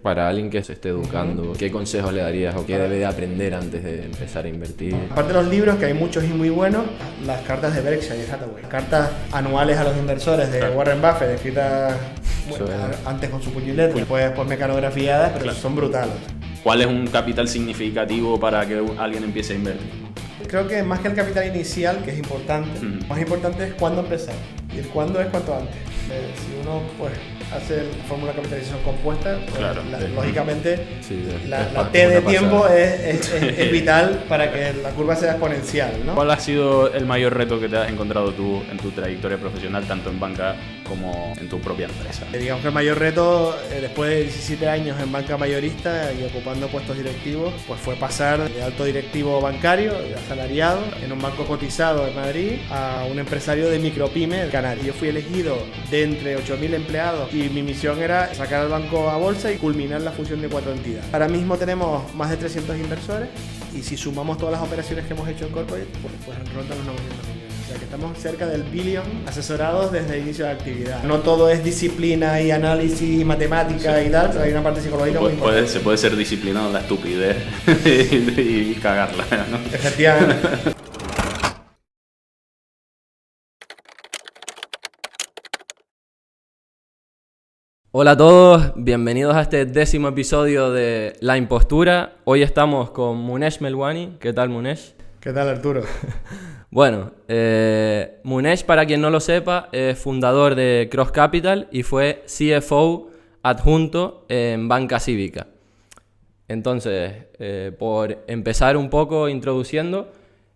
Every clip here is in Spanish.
Para alguien que se esté educando, ¿qué consejos le darías o qué debe de aprender antes de empezar a invertir? Aparte de los libros, que hay muchos y muy buenos, las cartas de Berkshire Hathaway, cartas anuales a los inversores de Warren Buffett, escritas antes con su puño y letra, después mecanografiadas, pero son brutales. ¿Cuál es un capital significativo para que alguien empiece a invertir? Creo que más que el capital inicial, que es importante, más importante es cuándo empezar. Y el cuándo es cuanto antes. Si uno pues hace fórmula de capitalización compuesta, pues, claro, lógicamente sí, la T de tiempo es vital para que la curva sea exponencial, ¿no? ¿Cuál ha sido el mayor reto que te has encontrado tú en tu trayectoria profesional, tanto en banca como en tu propia empresa? Digamos que el mayor reto, después de 17 años en banca mayorista y ocupando puestos directivos, pues fue pasar de alto directivo bancario, de asalariado, en un banco cotizado de Madrid, a un empresario de micropyme de Canarias. Yo fui elegido de entre 8.000 empleados y mi misión era sacar al banco a bolsa y culminar la fusión de 4 entidades. Ahora mismo tenemos más de 300 inversores y si sumamos todas las operaciones que hemos hecho en corporate, pues rondan los 900 millones. O sea que estamos cerca del billón asesorados desde el inicio de la actividad. No todo es disciplina y análisis y matemática y tal, pero hay una parte psicológica muy importante. Se puede ser disciplinado en la estupidez y cagarla, ¿no? Efectivamente. Hola a todos, bienvenidos a este 10º episodio de La Impostura. Hoy estamos con Munesh Melwani. ¿Qué tal, Munesh? ¿Qué tal, Arturo? Bueno, Munesh, para quien no lo sepa, es fundador de Cross Capital y fue CFO adjunto en Banca Cívica. Entonces, por empezar un poco introduciendo,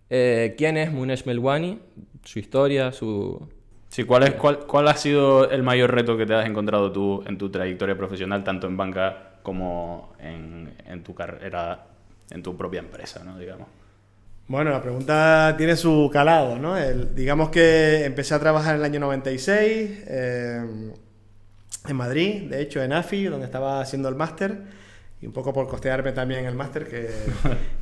¿quién es Munesh Melwani? Su historia, su... Sí, ¿cuál ha sido el mayor reto que te has encontrado tú en tu trayectoria profesional, tanto en banca como en tu carrera, en tu propia empresa, ¿no? Digamos. Bueno, la pregunta tiene su calado, ¿no? Digamos que empecé a trabajar en el año 96 en Madrid, de hecho en AFI, donde estaba haciendo el máster, y un poco por costearme también el máster,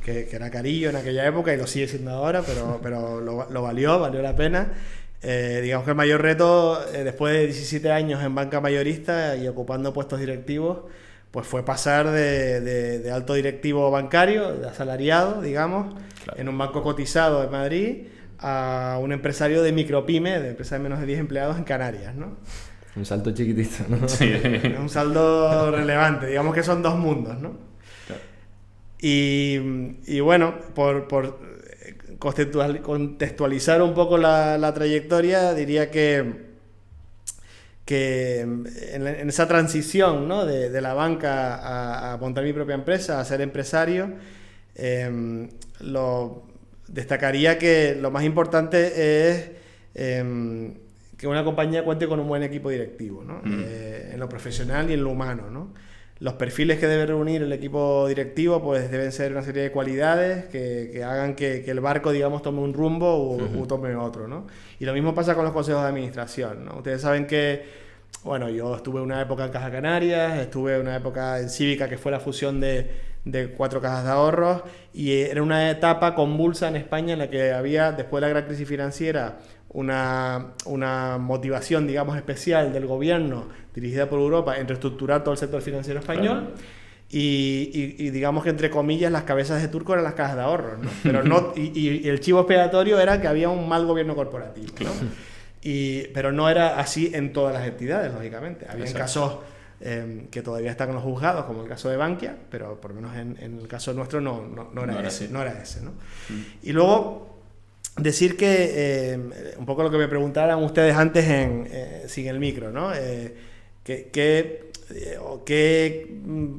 que era carillo en aquella época y lo sigue siendo ahora, pero lo valió la pena. Digamos que el mayor reto, después de 17 años en banca mayorista y ocupando puestos directivos, pues fue pasar de alto directivo bancario, de asalariado, digamos, claro, en un banco cotizado de Madrid, a un empresario de micropyme, de empresa de menos de 10 empleados en Canarias, ¿no? Un salto chiquitito, ¿no? Sí. Un saldo relevante, digamos que son dos mundos, ¿no? Claro. Y bueno, por contextualizar un poco la trayectoria, diría que en esa transición, ¿no? de la banca a montar mi propia empresa, a ser empresario, destacaría que lo más importante es que una compañía cuente con un buen equipo directivo, ¿no? En lo profesional y en lo humano, ¿no? Los perfiles que debe reunir el equipo directivo pues deben ser una serie de cualidades que hagan que el barco, digamos, tome un rumbo o tome otro, ¿no? Y lo mismo pasa con los consejos de administración, ¿no? Ustedes saben que, bueno, yo estuve una época en Caja Canarias, estuve una época en Cívica, que fue la fusión de 4 cajas de ahorros, y era una etapa convulsa en España en la que había, después de la gran crisis financiera, una motivación, digamos, especial del gobierno dirigida por Europa en reestructurar todo el sector financiero español. Y digamos que, entre comillas, las cabezas de turco eran las cajas de ahorros, ¿no? Pero no, y el chivo expiatorio era que había un mal gobierno corporativo, ¿no? Pero no era así en todas las entidades, lógicamente. Había casos que todavía están en los juzgados, como el caso de Bankia, pero por lo menos en el caso nuestro no era ese, ¿no? Y luego decir que, un poco lo que me preguntaran ustedes antes sin el micro, ¿no? ¿Qué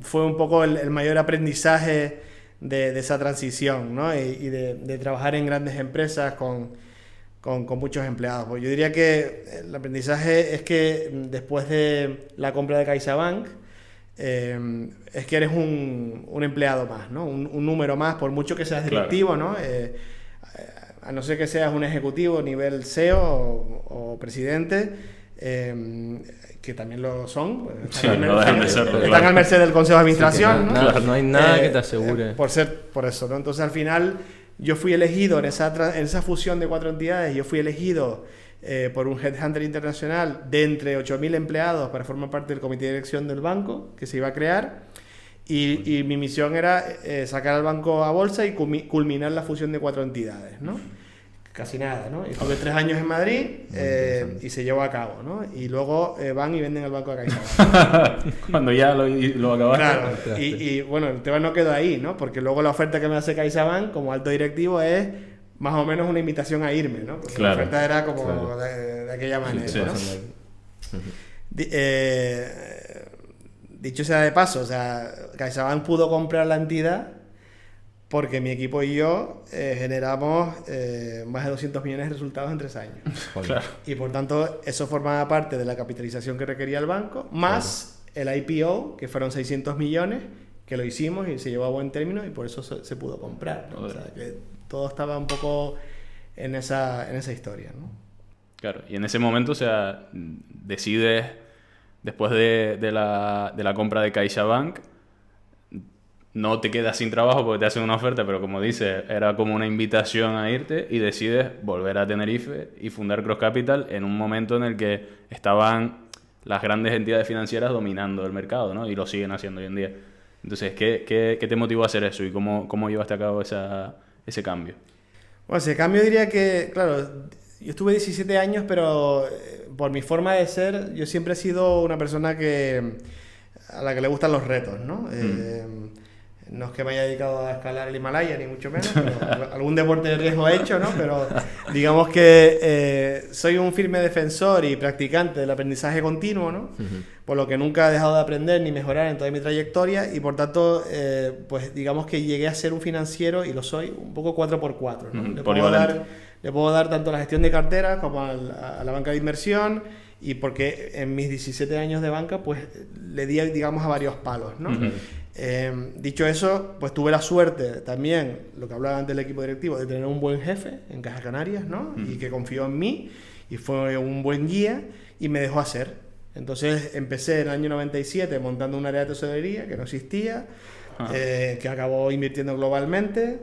fue un poco el mayor aprendizaje de esa transición, ¿no? Y de trabajar en grandes empresas con muchos empleados? Pues yo diría que el aprendizaje es que después de la compra de CaixaBank, es que eres un empleado más, ¿no? Un número más, por mucho que seas directivo, claro, ¿no? A no ser que seas un ejecutivo nivel CEO o presidente, que también lo son, están al merced del Consejo de Administración, sí, ¿no? No hay nada que te asegure. Por eso, ¿no? Entonces, al final, yo fui elegido en esa fusión de 4 entidades, yo fui elegido por un headhunter internacional de entre 8.000 empleados para formar parte del comité de dirección del banco que se iba a crear. Y mi misión era sacar al banco a bolsa y culminar la fusión de 4 entidades, ¿no? Casi nada, ¿no? Y tuve 3 años en Madrid y se llevó a cabo, ¿no? Y luego van y venden el banco de CaixaBank. Cuando ya lo acabaste. Claro, y bueno, el tema no quedó ahí, ¿no? Porque luego la oferta que me hace CaixaBank como alto directivo es más o menos una invitación a irme, ¿no? Porque la oferta era como de aquella manera, Sí, ¿no? Dicho sea de paso, o sea, CaixaBank pudo comprar la entidad porque mi equipo y yo generamos más de 200 millones de resultados en 3 años. Claro. Y por tanto, eso formaba parte de la capitalización que requería el banco, más el IPO, que fueron 600 millones, que lo hicimos y se llevó a buen término y por eso se pudo comprar, ¿no? O sea, que todo estaba un poco en esa historia, ¿no? Claro, y en ese momento, o sea, decides, después de la compra de CaixaBank, no te quedas sin trabajo porque te hacen una oferta, pero como dices, era como una invitación a irte y decides volver a Tenerife y fundar Cross Capital en un momento en el que estaban las grandes entidades financieras dominando el mercado, ¿no? Y lo siguen haciendo hoy en día. Entonces, ¿qué te motivó a hacer eso y cómo llevaste a cabo ese cambio? Bueno, ese cambio diría que, claro, yo estuve 17 años, pero por mi forma de ser, yo siempre he sido una persona a la que le gustan los retos, ¿no? No es que me haya dedicado a escalar el Himalaya, ni mucho menos, pero algún deporte de riesgo he hecho, ¿no? Pero digamos que soy un firme defensor y practicante del aprendizaje continuo, ¿no? Por lo que nunca he dejado de aprender ni mejorar en toda mi trayectoria y por tanto, pues digamos que llegué a ser un financiero, y lo soy, un poco 4x4, ¿no? Le puedo dar tanto la gestión de cartera como a la banca de inversión, y porque en mis 17 años de banca, pues le di, digamos, a varios palos, ¿no? Dicho eso, pues tuve la suerte también, lo que hablaba antes del equipo directivo, de tener un buen jefe en Caja Canarias, ¿no? Y que confió en mí y fue un buen guía y me dejó hacer. Entonces empecé en el año 97 montando un área de tesorería que no existía, que acabó invirtiendo globalmente.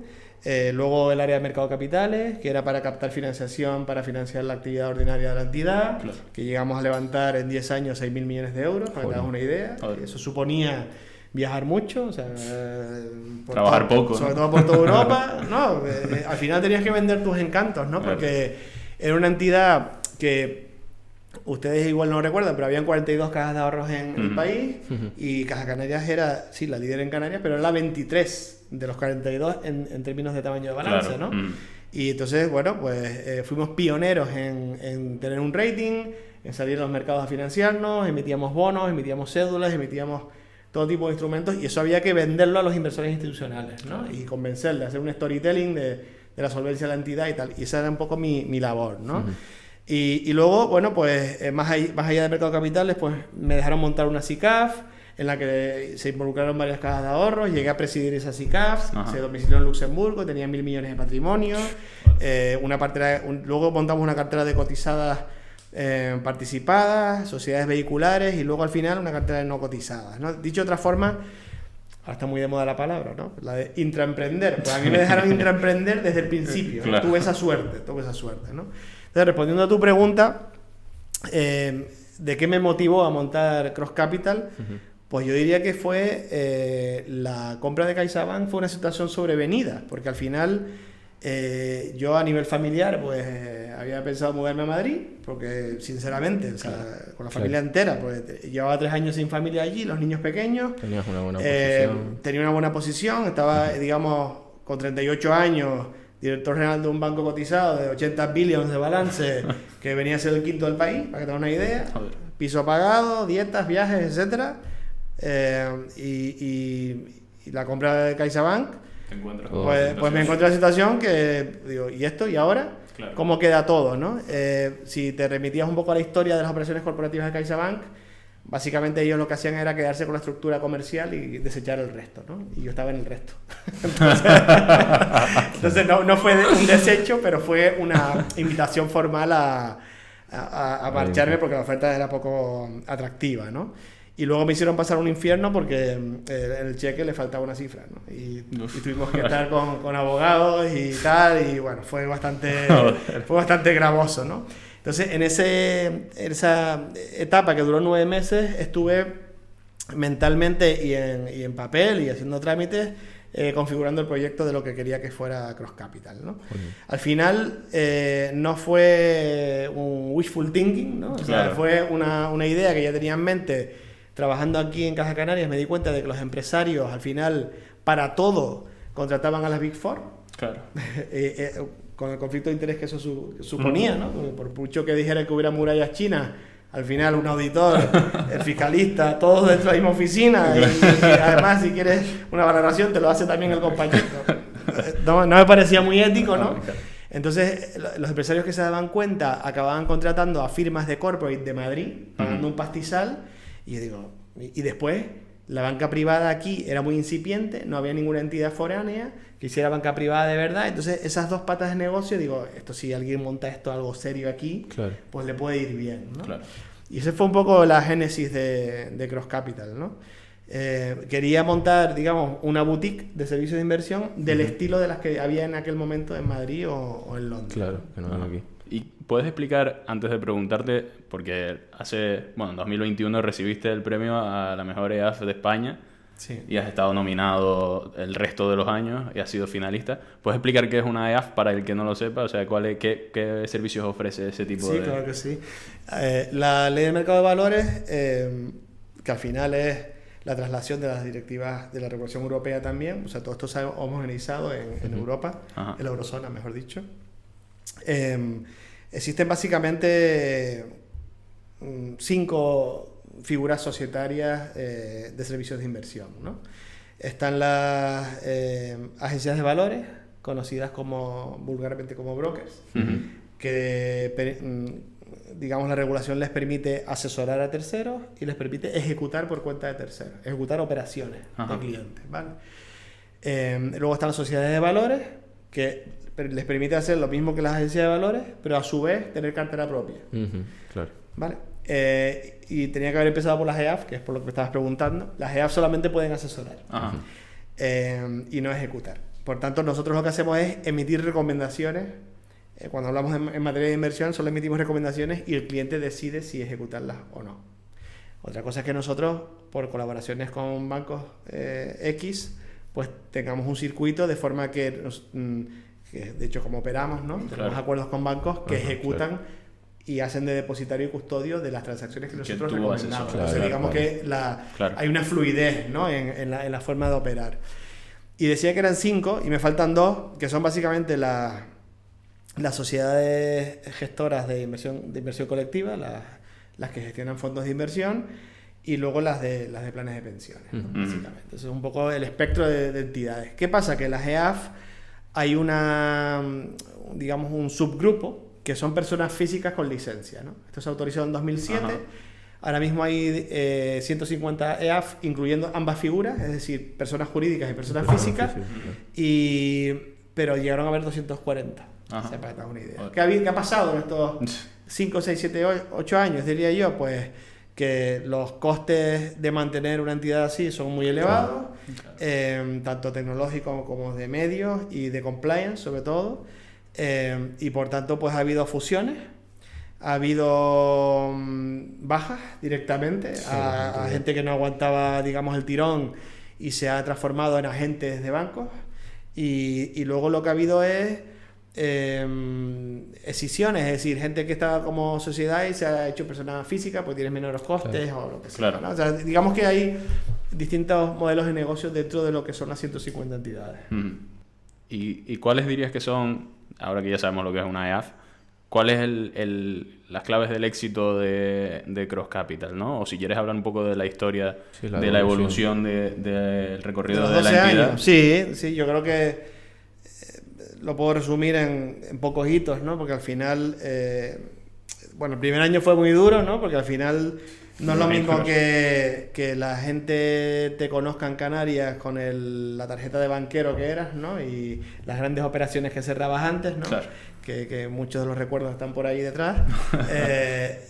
Luego el área de mercado de capitales, que era para captar financiación para financiar la actividad ordinaria de la entidad, que llegamos a levantar en 10 años 6.000 millones de euros, para que te hagas una idea. Eso suponía viajar mucho, o sea, trabajar poco, sobre todo por toda Europa. No, al final tenías que vender tus encantos, ¿no? Porque era una entidad que ustedes igual no lo recuerdan, pero habían 42 cajas de ahorros en el país, y Caja Canarias era, sí, la líder en Canarias, pero era la 23 de los 42 en términos de tamaño de balance, ¿no? Y entonces, bueno, pues fuimos pioneros en tener un rating, en salir a los mercados a financiarnos, emitíamos bonos, emitíamos cédulas, emitíamos todo tipo de instrumentos, y eso había que venderlo a los inversores institucionales, ¿no? Y convencerles, hacer un storytelling de la solvencia de la entidad y tal, y esa era un poco mi labor, ¿no? Y luego, bueno, pues más allá de mercado de capitales, pues me dejaron montar una SICAF en la que se involucraron varias cajas de ahorros, llegué a presidir esa SICAF, se domicilió en Luxemburgo, tenía 1.000 millones de patrimonio, luego montamos una cartera de cotizadas participadas, sociedades vehiculares y luego al final una cartera de no cotizadas, ¿no? Dicho de otra forma, ahora está muy de moda la palabra, ¿no? La de intraemprender. Pues a mí me dejaron intraemprender desde el principio, ¿no? Tuve esa suerte, ¿no? Entonces, respondiendo a tu pregunta, ¿de qué me motivó a montar Cross Capital? Pues yo diría que fue la compra de CaixaBank, fue una situación sobrevenida, porque al final yo a nivel familiar pues había pensado mudarme a Madrid, porque sinceramente, o sea, con la familia entera, pues llevaba 3 años sin familia allí, los niños pequeños. Tenías una buena posición. Tenía una buena posición, estaba, digamos, con 38 años, director general de un banco cotizado de 80 billones de balance, que venía a ser el quinto del país, para que tengan una idea. Piso pagado, dietas, viajes, etcétera. Y la compra de CaixaBank, pues me encuentro en la situación que digo, ¿y esto? ¿Y ahora? Claro. ¿Cómo queda todo, no? Si te remitías un poco a la historia de las operaciones corporativas de CaixaBank, básicamente ellos lo que hacían era quedarse con la estructura comercial y desechar el resto, ¿no? Y yo estaba en el resto. Entonces no fue un desecho, pero fue una invitación formal a marcharme porque la oferta era poco atractiva, ¿no? Y luego me hicieron pasar un infierno porque en el cheque le faltaba una cifra, ¿no? Y tuvimos que estar con abogados y tal, y bueno, fue bastante gravoso, ¿no? Entonces, en esa etapa que duró 9 meses, estuve mentalmente y en papel y haciendo trámites, configurando el proyecto de lo que quería que fuera Cross Capital, ¿no? Al final no fue un wishful thinking, ¿no? O sea, fue una idea que ya tenía en mente. Trabajando aquí en Caja Canarias me di cuenta de que los empresarios al final para todo contrataban a las Big Four. Claro. Con el conflicto de interés que eso suponía, ¿no? Porque por mucho que dijera que hubiera murallas chinas, al final un auditor, el fiscalista, todos dentro de la misma oficina y además si quieres una valoración te lo hace también el compañero. No me parecía muy ético, ¿no? Entonces los empresarios que se daban cuenta acababan contratando a firmas de corporate de Madrid, pagando un pastizal, y yo digo, y después la banca privada aquí era muy incipiente, no había ninguna entidad foránea que hiciera banca privada de verdad. Entonces esas dos patas de negocio, digo, esto si alguien monta esto algo serio aquí, pues le puede ir bien, ¿no? Claro. Y esa fue un poco la génesis de Cross Capital, ¿no? Quería montar, digamos, una boutique de servicios de inversión del estilo de las que había en aquel momento en Madrid o en Londres. Claro, que no eran aquí. ¿Y puedes explicar, antes de preguntarte, porque en 2021 recibiste el premio a la mejor EAF de España, sí, y has estado nominado el resto de los años y has sido finalista? ¿Puedes explicar qué es una EAF para el que no lo sepa? O sea, ¿qué servicios ofrece ese tipo de...? Sí, claro que sí. La Ley del Mercado de Valores, que al final es la traslación de las directivas de la regulación europea también, o sea, todo esto se ha homogeneizado en Europa, en la eurozona, mejor dicho. Existen básicamente 5 figuras societarias de servicios de inversión, ¿no? Están las agencias de valores, conocidas vulgarmente como brokers, que digamos la regulación les permite asesorar a terceros y les permite ejecutar por cuenta de terceros, ejecutar operaciones de clientes, ¿vale? Luego están las sociedades de valores, que les permite hacer lo mismo que las agencias de valores, pero a su vez tener cartera propia. Claro. ¿Vale? Y tenía que haber empezado por las EAF, que es por lo que me estabas preguntando. Las EAF solamente pueden asesorar y no ejecutar. Por tanto, nosotros lo que hacemos es emitir recomendaciones. Cuando hablamos en materia de inversión, solo emitimos recomendaciones y el cliente decide si ejecutarlas o no. Otra cosa es que nosotros, por colaboraciones con bancos X, pues tengamos un circuito de forma que de hecho como operamos, ¿no? Tenemos acuerdos con bancos que ejecutan y hacen de depositario y custodio de las transacciones que nosotros recomendamos. Entonces digamos que hay una fluidez, ¿no? en la forma de operar. Y decía que eran 5 y me faltan 2, que son básicamente las sociedades gestoras de inversión colectiva, las que gestionan fondos de inversión, y luego las de planes de pensiones, ¿no? Básicamente. Entonces es un poco el espectro de entidades. ¿Qué pasa? Que en las EAF hay digamos un subgrupo que son personas físicas con licencia, ¿no? Esto se autorizó en 2007. Ahora mismo hay 150 EAF, incluyendo ambas figuras, es decir, personas jurídicas y personas físicas, pero llegaron a haber 240. Para que te hagas una idea. ¿Qué ha pasado en estos 5, 6, 7, 8 años, diría yo? Pues que los costes de mantener una entidad así son muy elevados, tanto tecnológicos como de medios y de compliance sobre todo, y por tanto pues ha habido fusiones, ha habido bajas directamente a gente que no aguantaba, digamos, el tirón y se ha transformado en agentes de bancos, y luego lo que ha habido es escisiones, es decir, gente que estaba como sociedad y se ha hecho persona física porque tienes menores costes o lo que sea, ¿no? O sea, digamos que hay distintos modelos de negocios dentro de lo que son las 150 entidades. ¿Y cuáles dirías que son, ahora que ya sabemos lo que es una EAF, cuáles las claves del éxito de Cross Capital, ¿no? O si quieres hablar un poco de la historia, de la evolución del recorrido de la entidad. Años. Sí, yo creo que lo puedo resumir en pocos hitos, ¿no? Porque al final, el primer año fue muy duro, ¿no? Porque al final no es lo mismo que la gente te conozca en Canarias con la tarjeta de banquero que eras, ¿no? Y las grandes operaciones que cerrabas antes, ¿no? Claro. Que muchos de los recuerdos están por ahí detrás.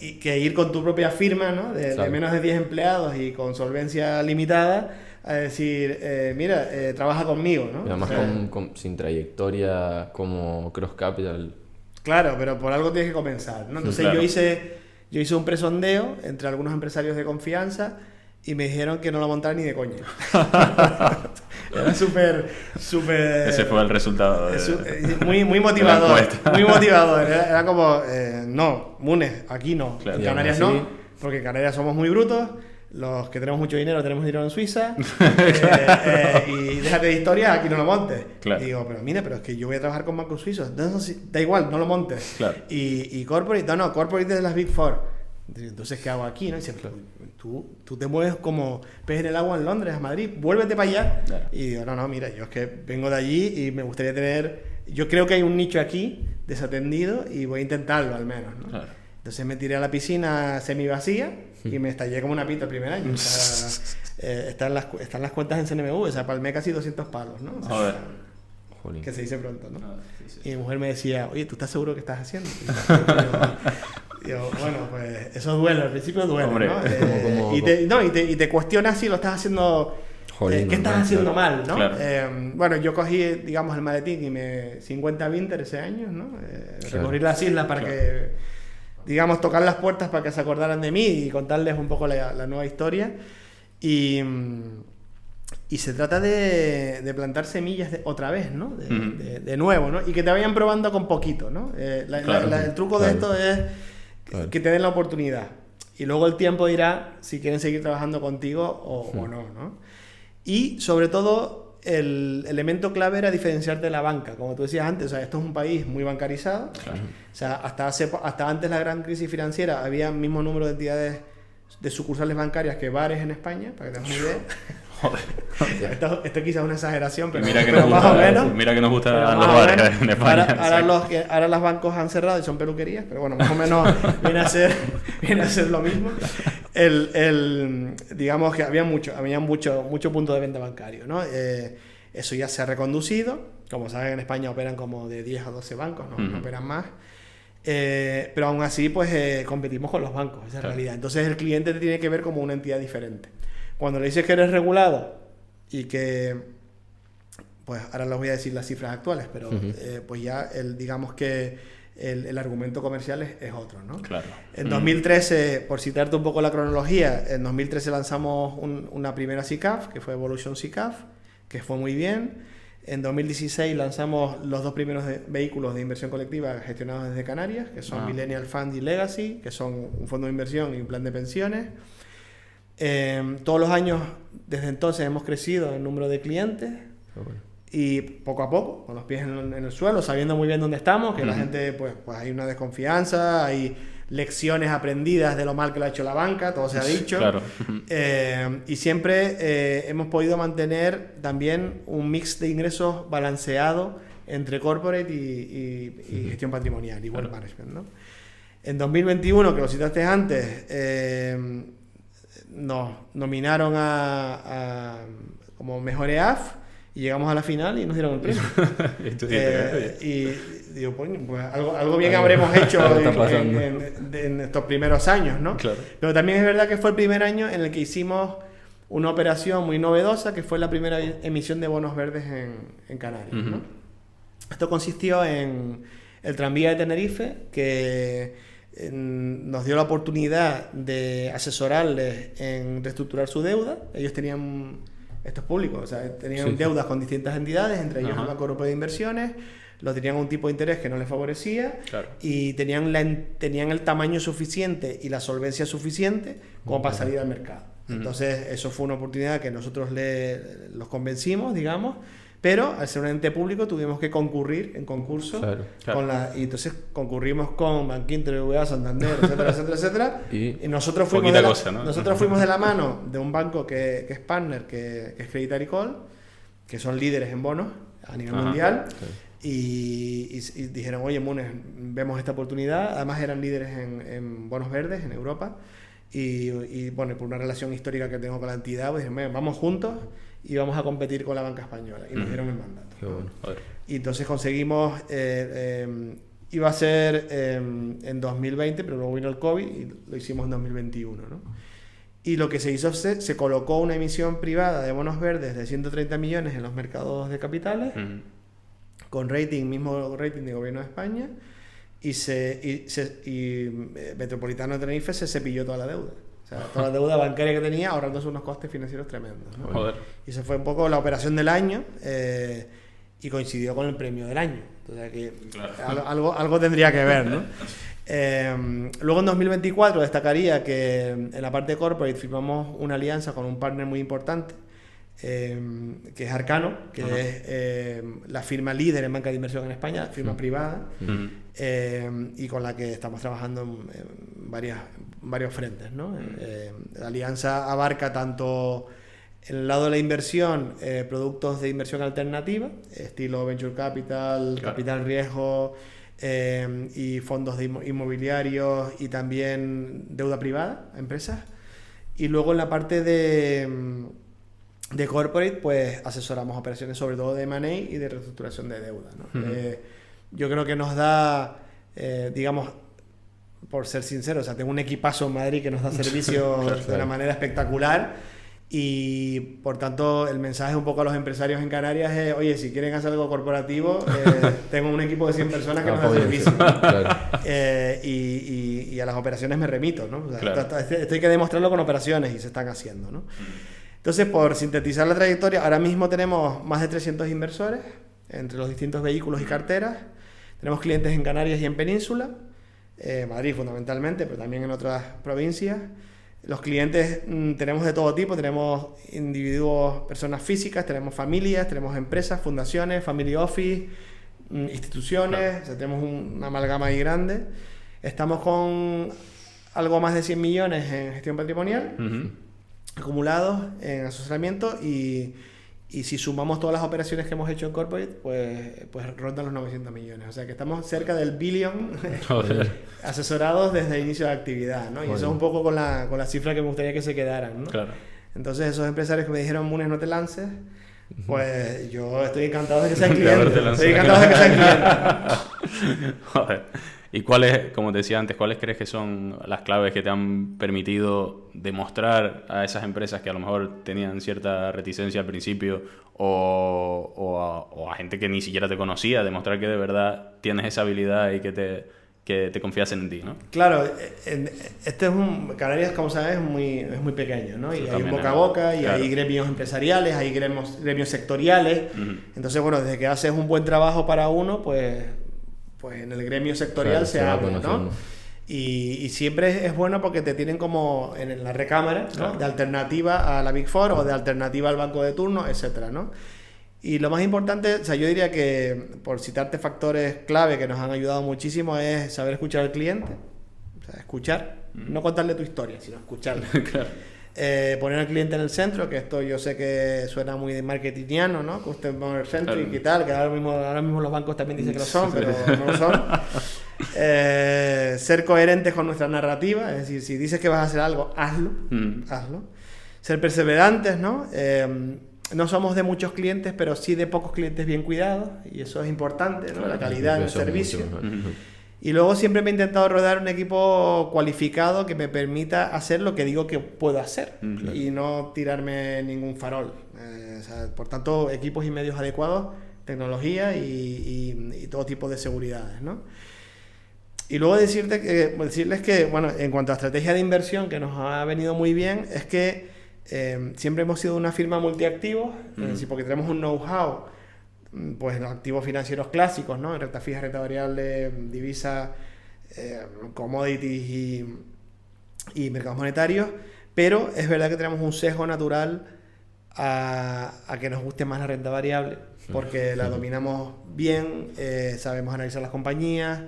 Y que ir con tu propia firma, ¿no? De menos de 10 empleados y con solvencia limitada, a decir, trabaja conmigo, ¿no? Y además sin trayectoria como Cross Capital. Claro, pero por algo tienes que comenzar, ¿no? Entonces yo hice un presondeo entre algunos empresarios de confianza y me dijeron que no lo montara ni de coña. Era súper... Ese fue el resultado. Muy motivador. Muy motivador. Era como, no, Munes, aquí no. Claro. En Canarias no, porque en Canarias somos muy brutos. Los que tenemos mucho dinero tenemos dinero en Suiza. Y déjate de historia, aquí no lo montes. Claro. Y digo, pero mira, pero es que yo voy a trabajar con bancos suizos. Entonces, da igual, no lo montes. Claro. Y corporate, no, corporate es de las Big Four. Entonces, ¿qué hago aquí? ¿No? Y dice, tú te mueves como pez en el agua en Londres, a Madrid, vuélvete para allá. Claro. Y digo, no, mira, yo es que vengo de allí y me gustaría tener... Yo creo que hay un nicho aquí desatendido y voy a intentarlo al menos, ¿no? Claro. Entonces me tiré a la piscina semi vacía y me estallé como una pita el primer año. O sea, están las cuentas en CNMV, o sea, palmé casi 200 palos, ¿no? O sea, Joder. Jolín. que se dice pronto, ¿no? Sí. Y mi mujer me decía, oye, ¿tú estás seguro que estás haciendo? Y yo, bueno, pues eso duele, al principio duele, Hombre, ¿no? Y te cuestionas si lo estás haciendo... Jolín, ¿qué estás haciendo mal, no? Claro. Bueno, yo cogí, digamos, el maletín y me 50 Winter ese año, ¿no? Claro. Recorrí las islas para que, digamos, tocar las puertas para que se acordaran de mí y contarles un poco la nueva historia. Y se trata de plantar semillas otra vez, ¿no? De nuevo, ¿no? Y que te vayan probando con poquito, ¿no? El truco de esto es que te den la oportunidad. Y luego el tiempo dirá si quieren seguir trabajando contigo o no, ¿no? Y sobre todo, el elemento clave era diferenciarte de la banca. Como tú decías antes, o sea, esto es un país muy bancarizado. Claro. O sea, hasta antes de la gran crisis financiera había el mismo número de entidades de sucursales bancarias que bares en España, para que te hagas una idea. Joder. Esto quizás es una exageración, pero, Mira que pero nos más gusta, o menos. mira que nos Pero gustan más los o bares menos. en España. Ahora los bancos han cerrado y son peluquerías, pero bueno, más o menos viene a ser lo mismo. Digamos que había mucho punto de venta bancario, ¿no? Eso ya se ha reconducido. Como saben, en España operan como de 10 a 12 bancos, no operan más. Pero aún así, pues competimos con los bancos, esa es la realidad. Entonces el cliente te tiene que ver como una entidad diferente. Cuando le dices que eres regulado y que, pues ahora les voy a decir las cifras actuales, pero pues ya digamos que el argumento comercial es otro, ¿no? Claro. En 2013, por citarte un poco la cronología, en 2013 lanzamos una primera SICAF, que fue Evolution SICAF, que fue muy bien. En 2016 lanzamos los dos primeros vehículos de inversión colectiva gestionados desde Canarias, que son Millennial Fund y Legacy, que son un fondo de inversión y un plan de pensiones. Todos los años, desde entonces, hemos crecido en número de clientes. Y poco a poco, con los pies en el suelo, sabiendo muy bien dónde estamos, que la gente, pues hay una desconfianza, hay lecciones aprendidas de lo mal que lo ha hecho la banca, todo se ha dicho. Claro. Y siempre hemos podido mantener también un mix de ingresos balanceado entre corporate y gestión patrimonial y wealth management, ¿no? En 2021, que lo citaste antes, nos nominaron como mejor EAF y llegamos a la final y nos dieron el premio. Y digo, pues algo bien habremos hecho en estos primeros años, ¿no? Claro. Pero también es verdad que fue el primer año en el que hicimos una operación muy novedosa, que fue la primera emisión de bonos verdes en Canarias, ¿no? Esto consistió en el tranvía de Tenerife, que nos dio la oportunidad de asesorarles en reestructurar su deuda. Ellos tenían, esto es público, o sea, tenían deudas con distintas entidades, entre ellos el Banco Europeo de Inversiones, lo tenían a un tipo de interés que no les favorecía, y tenían el tamaño suficiente y la solvencia suficiente como para salir al mercado. Entonces, eso fue una oportunidad que nosotros los convencimos, digamos, pero al ser un ente público tuvimos que concurrir en concurso. Y entonces concurrimos con Bankinter, BBVA, Santander, etcétera. Y nosotros fuimos de la mano de un banco que es partner, que es Crédit Agricole, que son líderes en bonos a nivel mundial. Y dijeron, oye, Munes, vemos esta oportunidad. Además eran líderes en bonos verdes en Europa. Y bueno, por una relación histórica que tengo con la entidad, pues dijeron, vamos juntos y vamos a competir con la banca española. Y nos dieron el mandato. Qué bueno. Y entonces conseguimos, iba a ser en 2020, pero luego vino el COVID y lo hicimos en 2021, ¿no? Y lo que se hizo, se colocó una emisión privada de bonos verdes de 130 millones en los mercados de capitales, con mismo rating de Gobierno de España, y Metropolitano de Tenerife se cepilló toda la deuda. O sea, toda la deuda bancaria que tenía, ahorrándose unos costes financieros tremendos, ¿no? Joder. Y eso fue un poco la operación del año y coincidió con el premio del año. O sea que algo tendría que ver, ¿no? Luego en 2024 destacaría que en la parte corporate firmamos una alianza con un partner muy importante, que es Arcano, que es la firma líder en banca de inversión en España, firma privada, y con la que estamos trabajando en varios frentes, ¿no? La alianza abarca tanto en el lado de la inversión, productos de inversión alternativa, estilo venture capital, capital riesgo, y fondos de inmobiliarios y también deuda privada a empresas. Y luego en la parte de corporate, pues asesoramos operaciones sobre todo de M&A y de reestructuración de deuda, ¿no? Yo creo que nos da, digamos, por ser sincero, o sea, tengo un equipazo en Madrid que nos da servicios de una manera espectacular. Y por tanto el mensaje un poco a los empresarios en Canarias es: oye, si quieren hacer algo corporativo, tengo un equipo de 100 personas que nos da servicio, ¿no? Claro. Y a las operaciones me remito, ¿no? O sea, esto hay que demostrarlo con operaciones y se están haciendo, ¿no? Entonces, por sintetizar la trayectoria, ahora mismo tenemos más de 300 inversores entre los distintos vehículos y carteras. Tenemos clientes en Canarias y en Península, Madrid fundamentalmente, pero también en otras provincias. Los clientes tenemos de todo tipo, tenemos individuos, personas físicas, tenemos familias, tenemos empresas, fundaciones, family office, instituciones, o sea, tenemos una amalgama ahí grande. Estamos con algo más de 100 millones en gestión patrimonial, acumulados en asesoramiento, y si sumamos todas las operaciones que hemos hecho en corporate, pues rondan los 900 millones. O sea que estamos cerca del billón asesorados desde el inicio de la actividad, ¿no? Y eso es un poco con la cifra que me gustaría que se quedaran, ¿no? Claro. Entonces esos empresarios que me dijeron: Munes, no te lances, pues yo estoy encantado de que sean clientes. Estoy encantado de que sean clientes. Joder. ¿Y cuáles, como te decía antes, cuáles crees que son las claves que te han permitido demostrar a esas empresas que a lo mejor tenían cierta reticencia al principio o a gente que ni siquiera te conocía, demostrar que de verdad tienes esa habilidad y que te confiasen en ti, ¿no? Claro, Canarias, como sabes, es muy pequeño, ¿no? Y hay un boca a boca, y hay gremios empresariales, hay gremios sectoriales. Entonces, bueno, desde que haces un buen trabajo para uno, pues en el gremio sectorial se habla, ¿no? Y siempre es bueno porque te tienen como en la recámara, ¿no? De alternativa a la Big Four o de alternativa al banco de turno, etcétera, ¿no? Y lo más importante, o sea, yo diría que, por citarte factores clave que nos han ayudado muchísimo, es saber escuchar al cliente, o sea, escuchar, no contarle tu historia, sino escucharle. Claro. Poner al cliente en el centro, que esto yo sé que suena muy marketingiano, ¿no? Customer centric y tal, que ahora mismo los bancos también dicen que lo son, pero no lo son. Ser coherentes con nuestra narrativa, es decir, si dices que vas a hacer algo, hazlo. Ser perseverantes, ¿no? No somos de muchos clientes, pero sí de pocos clientes bien cuidados, y eso es importante, ¿no? La calidad del servicio. Y luego siempre me he intentado rodear un equipo cualificado que me permita hacer lo que digo que puedo hacer, y no tirarme ningún farol. O sea, por tanto, equipos y medios adecuados, tecnología y todo tipo de seguridades, ¿no? Y luego decirles que, bueno, en cuanto a estrategia de inversión, que nos ha venido muy bien, es que siempre hemos sido una firma multiactivos, es decir, porque tenemos un know-how, pues los activos financieros clásicos, ¿no? Renta fija, renta variable, divisa, commodities y mercados monetarios, pero es verdad que tenemos un sesgo natural a que nos guste más la renta variable, porque la dominamos bien, sabemos analizar las compañías,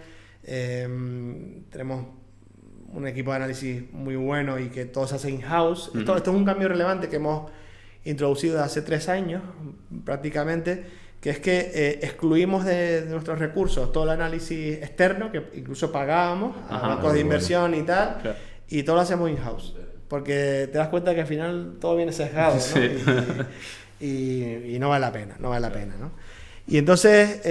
tenemos un equipo de análisis muy bueno y que todo se hace in-house. Esto es un cambio relevante que hemos introducido desde hace 3 años prácticamente, que es que excluimos de nuestros recursos todo el análisis externo, que incluso pagábamos a bancos de inversión y tal, claro. Y todo lo hacemos in-house, porque te das cuenta que al final todo viene sesgado, ¿no? Sí. Y no vale la pena, ¿no? Y entonces,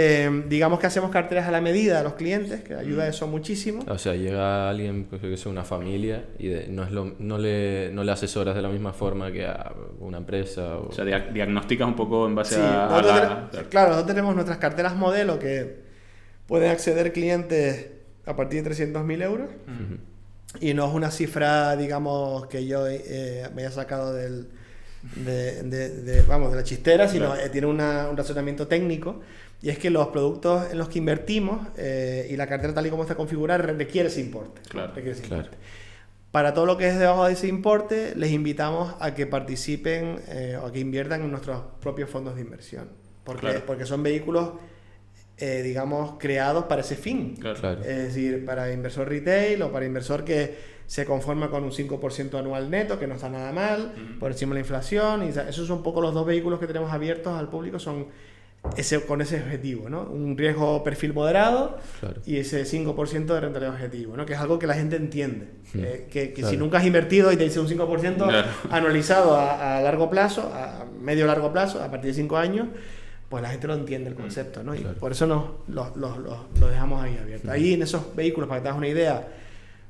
digamos que hacemos carteras a la medida a los clientes, que ayuda a eso muchísimo. O sea, llega alguien, pues, que es una familia, y no le asesoras de la misma forma que a una empresa. O sea, diagnosticas un poco en base Claro, nosotros tenemos nuestras carteras modelo que pueden acceder clientes a partir de 300.000 euros. y no es una cifra, digamos, que yo me haya sacado de la chistera, sino tiene un razonamiento técnico, y es que los productos en los que invertimos y la cartera tal y como está configurada requiere ese importe. Requiere ese importe. Para todo lo que es debajo de ese importe, les invitamos a que participen o a que inviertan en nuestros propios fondos de inversión. Porque son vehículos, digamos, creados para ese fin. Es decir, para inversor retail o para inversor que se conforma con un 5% anual neto, que no está nada mal, por encima de la inflación. Y esos son un poco los dos vehículos que tenemos abiertos al público, son con ese objetivo, ¿no? Un riesgo perfil moderado y ese 5% de rentabilidad objetivo, ¿no? Que es algo que la gente entiende. Si nunca has invertido y te dice un 5% anualizado a largo plazo, a medio largo plazo, a partir de 5 años, pues la gente no entiende el concepto, ¿no? Y por eso lo dejamos ahí abierto. Ahí en esos vehículos, para que te hagas una idea,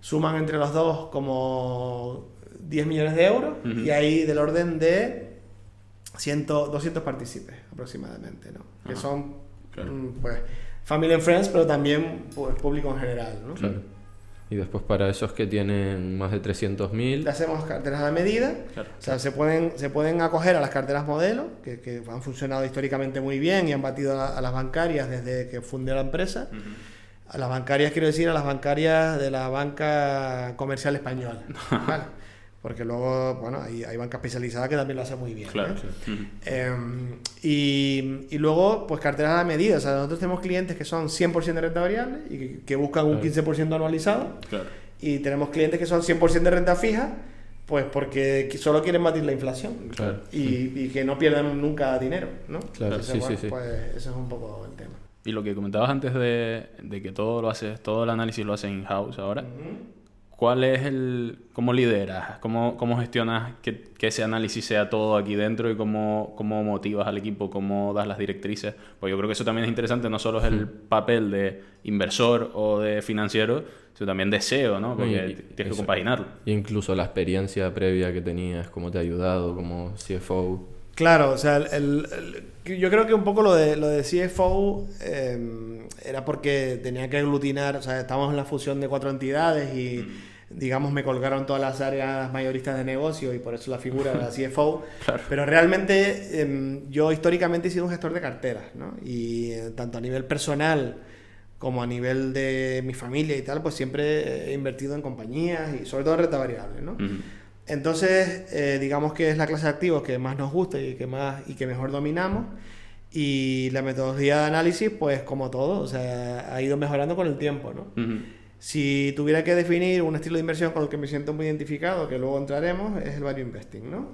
suman entre los dos como 10 millones de euros y ahí del orden de 200 partícipes aproximadamente, ¿no? Que son pues family and friends, pero también pues, público en general, ¿no? Y después para esos que tienen más de 300.000... Le hacemos carteras a medida, o sea, se pueden acoger a las carteras modelo, que han funcionado históricamente muy bien y han batido a las bancarias desde que fundé la empresa. A las bancarias, quiero decir, a las bancarias de la banca comercial española, ¿vale? Porque luego, bueno, hay banca especializada que también lo hace muy bien. Y luego, pues carteras a la medida. O sea, nosotros tenemos clientes que son 100% de renta variable y que buscan un 15% anualizado. Y tenemos clientes que son 100% de renta fija, pues porque solo quieren batir la inflación. Y que no pierdan nunca dinero, ¿no? Entonces, pues eso es un poco el tema. Y lo que comentabas antes de que todo el análisis lo haces in-house ahora. ¿Cuál es cómo lideras? ¿Cómo gestionas que ese análisis sea todo aquí dentro y cómo motivas al equipo? ¿Cómo das las directrices? Pues yo creo que eso también es interesante, no solo es el papel de inversor o de financiero, sino también de SEO, ¿no? Porque tienes que compaginarlo. E incluso la experiencia previa que tenías, cómo te ha ayudado como CFO. Claro, o sea, yo creo que un poco lo de CFO era porque tenía que aglutinar, o sea, estábamos en la fusión de 4 entidades y, digamos, me colgaron todas las áreas mayoristas de negocio y por eso la figura era la CFO. Pero realmente yo históricamente he sido un gestor de carteras, ¿no? Y tanto a nivel personal como a nivel de mi familia y tal, pues siempre he invertido en compañías y sobre todo en renta variable, ¿no? Entonces, digamos que es la clase de activos que más nos gusta y que mejor dominamos. Y la metodología de análisis, pues como todo, o sea, ha ido mejorando con el tiempo, ¿no? Si tuviera que definir un estilo de inversión con el que me siento muy identificado, que luego entraremos, es el value investing, ¿no?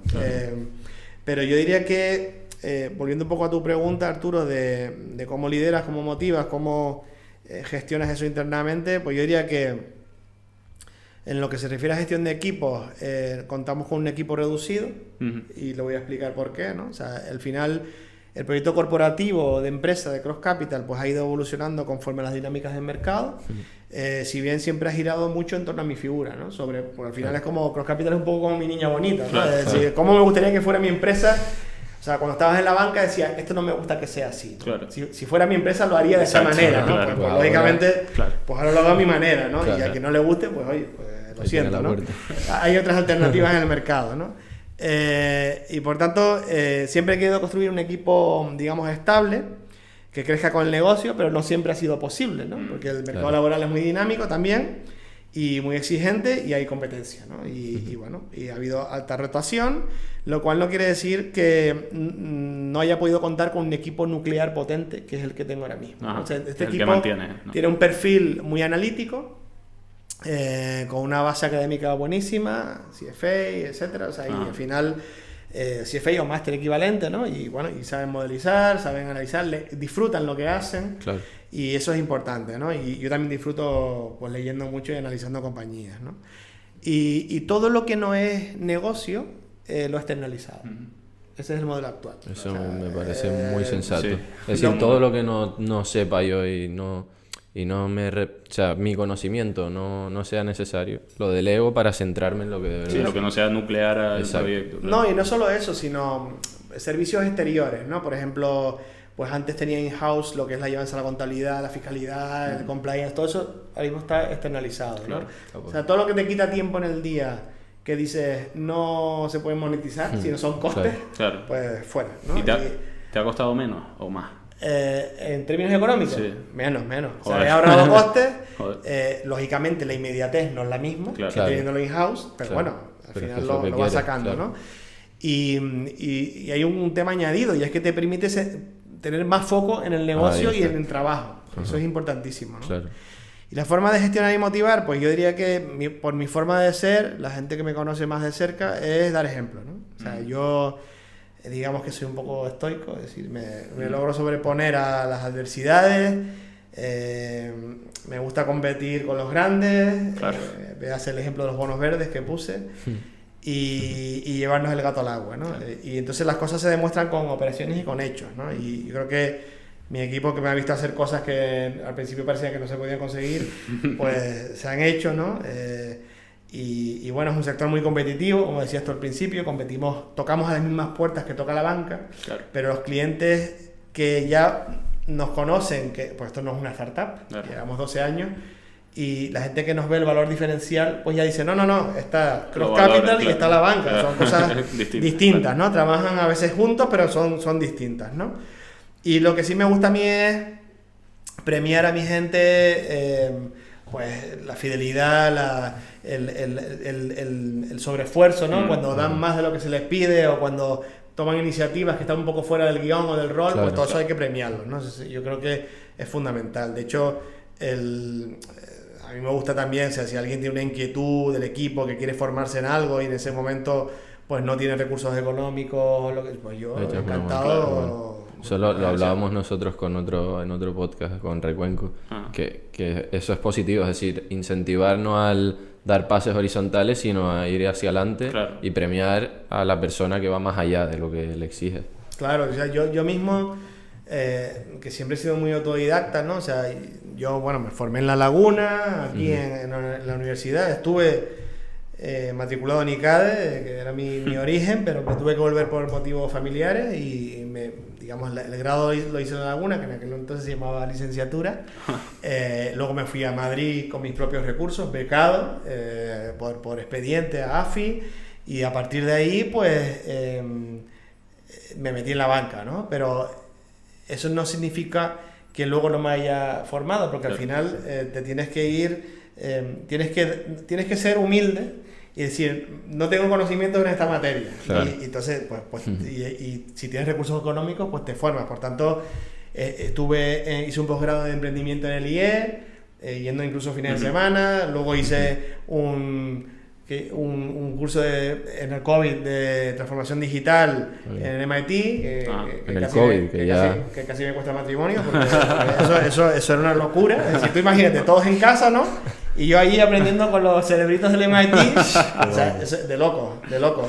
Pero yo diría que, volviendo un poco a tu pregunta, Arturo, de cómo lideras, cómo motivas, cómo gestionas eso internamente, pues yo diría que en lo que se refiere a gestión de equipos, contamos con un equipo reducido y lo voy a explicar por qué, ¿no? O sea, al final, el proyecto corporativo de empresa de Cross Capital pues ha ido evolucionando conforme a las dinámicas del mercado, si bien siempre ha girado mucho en torno a mi figura, ¿no? Porque al final es como, Cross Capital es un poco como mi niña bonita, ¿no? Es decir, ¿cómo me gustaría que fuera mi empresa? O sea, cuando estabas en la banca decía, esto no me gusta que sea así, ¿no? Si fuera mi empresa lo haría de esa manera, ¿no? Pues lógicamente, pues ahora lo hago a mi manera, ¿no? Y a quien no le guste, pues oye, pues lo siento, ¿no? Hay otras alternativas en el mercado, ¿no? Y por tanto, siempre he querido construir un equipo, digamos, estable, que crezca con el negocio, pero no siempre ha sido posible, ¿no? Porque el mercado laboral es muy dinámico también y muy exigente y hay competencia, ¿no? Y bueno, y ha habido alta rotación, lo cual no quiere decir que no haya podido contar con un equipo nuclear potente, que es el que tengo ahora mismo. Ajá, o sea, este equipo que mantiene, ¿no? Tiene un perfil muy analítico, con una base académica buenísima, CFA, etcétera, o sea, y al final CFA o máster equivalente, ¿no? Y bueno, y saben modelizar, saben analizar, disfrutan lo que hacen, y eso es importante, ¿no? Y yo también disfruto pues leyendo mucho y analizando compañías, ¿no? Y todo lo que no es negocio lo he externalizado. Ese es el modelo actual. Eso me parece muy sensato. Sí. Es decir, todo lo que no sepa yo y no o sea, mi conocimiento no sea necesario, lo delego para centrarme en lo que debe ser. Lo que no sea nuclear al proyecto. No, y no solo eso, sino servicios exteriores, ¿no? Por ejemplo, pues antes tenía in-house lo que es la llevanza a la contabilidad, la fiscalidad, el compliance, todo eso ahora mismo está externalizado, ¿no? Claro. O sea, todo lo que te quita tiempo en el día que dices no se puede monetizar, si no son costes, Claro. pues fuera, ¿no? ¿Y te ha costado menos o más? En términos económicos, Sí. menos. O sea, Joder. he ahorrado costes. Joder. Lógicamente la inmediatez no es la misma Claro. que teniéndolo in-house, pero Claro. bueno, al Pero final es lo que vas quieres, sacando, claro. ¿no? Y hay un tema añadido, y es que te permite tener más foco en el negocio y está. en el trabajo. Eso es importantísimo, ¿no? Claro. Y la forma de gestionar y motivar, pues yo diría que por mi forma de ser, la gente que me conoce más de cerca, es dar ejemplo, ¿no? O sea, yo digamos que soy un poco estoico, es decir, me logro sobreponer a las adversidades, me gusta competir con los grandes, Claro. veas el ejemplo de los bonos verdes que puse, y llevarnos el gato al agua, ¿no? Y entonces las cosas se demuestran con operaciones y con hechos, ¿no? Y yo creo que mi equipo, que me ha visto hacer cosas que al principio parecía que no se podían conseguir, pues se han hecho, ¿no? Y bueno, es un sector muy competitivo, como decías tú al principio, tocamos a las mismas puertas que toca la banca, Claro. pero los clientes que ya nos conocen, que pues esto no es una startup, Claro. llevamos 12 años, y la gente que nos ve el valor diferencial, pues ya dice, no, está Cross Lo valoran, Capital y claro. está la banca, Claro. son cosas Distintas, distintas, ¿no? Trabajan a veces juntos, pero son distintas, ¿no? Y lo que sí me gusta a mí es premiar a mi gente, pues la fidelidad, el sobreesfuerzo, ¿no? Cuando dan más de lo que se les pide o cuando toman iniciativas que están un poco fuera del guión o del rol, Claro, pues todo eso hay que premiarlo, ¿no? Yo creo que es fundamental. De hecho, a mí me gusta también, o sea, si alguien tiene una inquietud del equipo que quiere formarse en algo y en ese momento pues no tiene recursos económicos, pues yo De hecho, es muy bueno, encantado. claro, Eso lo hablábamos nosotros en otro podcast con Recuenco, Ah. que eso es positivo, es decir, incentivar no al dar pases horizontales, sino a ir hacia adelante Claro. y premiar a la persona que va más allá de lo que le exige. Claro, o sea, yo mismo, que siempre he sido muy autodidacta, ¿no? O sea, yo, bueno, me formé en La Laguna, aquí en la universidad, estuve matriculado en ICADE, que era mi origen, pero me tuve que volver por motivos familiares y digamos, el grado lo hice en La Laguna, que en aquel entonces se llamaba licenciatura. Luego me fui a Madrid con mis propios recursos, becado, por expediente a AFI, y a partir de ahí, pues, me metí en la banca, ¿no? Pero eso no significa que luego no me haya formado, porque al final te tienes que ir, tienes que ser humilde y decir, no tengo conocimiento en esta materia. Claro. Y entonces, y si tienes recursos económicos, pues te formas. Por tanto, hice un posgrado de emprendimiento en el IE, yendo incluso fines de semana. Luego hice un curso en el COVID de transformación digital en MIT. En el COVID, que casi me cuesta matrimonio, porque eso era una locura. Es decir, tú imagínate, todos en casa, ¿no? Y yo ahí aprendiendo con los cerebritos del MIT. O sea, de loco.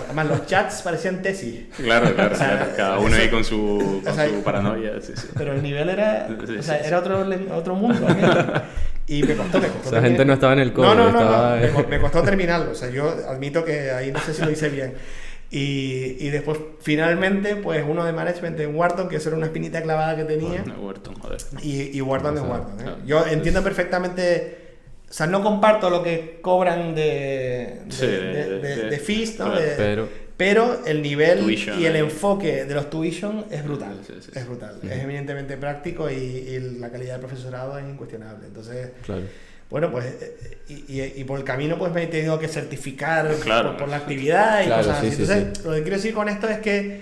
Además, los chats parecían tesis. Claro, O sea, cada uno eso- ahí con su o sea, paranoia. Sí, sí. Pero el nivel era, Sí, o sea, sí, era otro mundo. ¿no? Y me costó. Esa gente no estaba en el COVID, No. estaba- Me costó terminarlo. O sea, yo admito que ahí no sé si lo hice bien. Y después, finalmente, pues uno de management en Wharton, que eso era una espinita clavada que tenía. Bueno, Wharton, joder. Y Wharton es Wharton. ¿eh? claro. Yo entiendo perfectamente. O sea, no comparto lo que cobran de fees, ¿no? claro. Pero el nivel Tuition, y el enfoque de los tuition es brutal. Sí, sí, sí. Es brutal. Es eminentemente práctico y la calidad del profesorado es incuestionable. Entonces, Claro. bueno, pues, y por el camino pues me he tenido que certificar Claro. por la actividad y Claro, cosas así. sí, sí, Entonces, lo que quiero decir con esto es que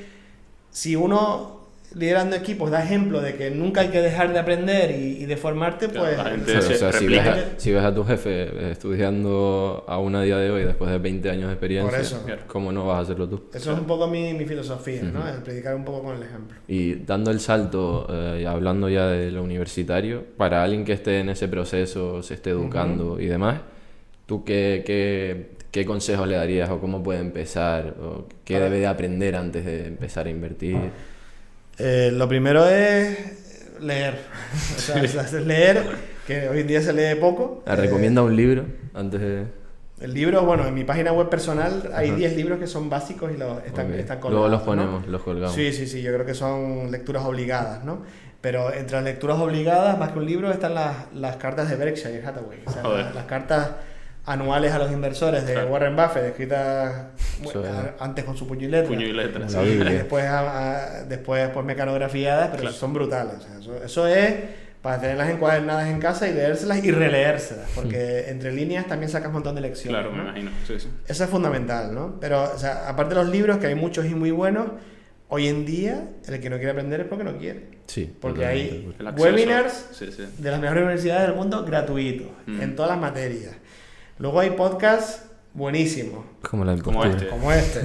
si uno liderando equipos da ejemplo de que nunca hay que dejar de aprender y de formarte, Claro, pues... la gente Claro, o sea, si ves, replica. si ves a tu jefe estudiando aún a día de hoy, después de 20 años de experiencia, Por eso. ¿cómo no vas a hacerlo tú? Eso es un poco mi filosofía, ¿no? El predicar un poco con el ejemplo. Y dando el salto, hablando ya de lo universitario, para alguien que esté en ese proceso, se esté educando y demás, ¿tú qué consejos le darías o cómo puede empezar o qué debe de aprender antes de empezar a invertir? Lo primero es leer. O sea, es leer, que hoy en día se lee poco. ¿Recomienda un libro antes de...? El libro, bueno, en mi página web personal hay 10 libros que son básicos y están colgados. Luego los ¿no? ponemos, los colgamos. Sí, yo creo que son lecturas obligadas, ¿no? Pero entre las lecturas obligadas, más que un libro, están las cartas de Berkshire Hathaway. O sea, las cartas anuales a los inversores de Warren Buffett, escritas antes con su puño y letra. Y después pues mecanografiadas, pero son brutales. O sea, eso es para tenerlas encuadernadas en casa y leérselas y releérselas, porque entre líneas también sacas un montón de lecciones. Claro, ¿no? me imagino. Sí. Eso es fundamental, ¿no? Pero, o sea, aparte de los libros, que hay muchos y muy buenos, hoy en día el que no quiere aprender es porque no quiere. Sí, porque hay el acceso. webinars de las mejores universidades del mundo gratuitos, en todas las materias. Luego hay podcasts buenísimos. Como este. Como este.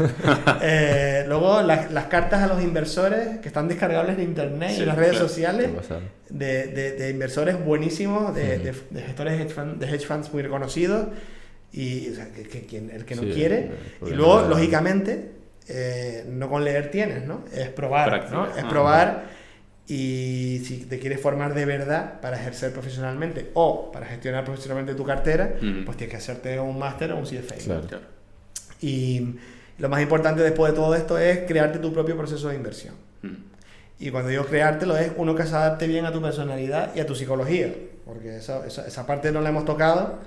Luego las cartas a los inversores que están descargables en internet y en las redes sociales de inversores buenísimos, de gestores de hedge funds muy reconocidos, y o sea, el que no quiere. Y luego, lógicamente, no con leer tienes, ¿no? Es probar, práctica, ¿no? Es probar. Y si te quieres formar de verdad para ejercer profesionalmente o para gestionar profesionalmente tu cartera, pues tienes que hacerte un máster o un CFA. Claro. Y lo más importante después de todo esto es crearte tu propio proceso de inversión. Y cuando digo creártelo es uno que se adapte bien a tu personalidad y a tu psicología, porque esa parte no la hemos tocado,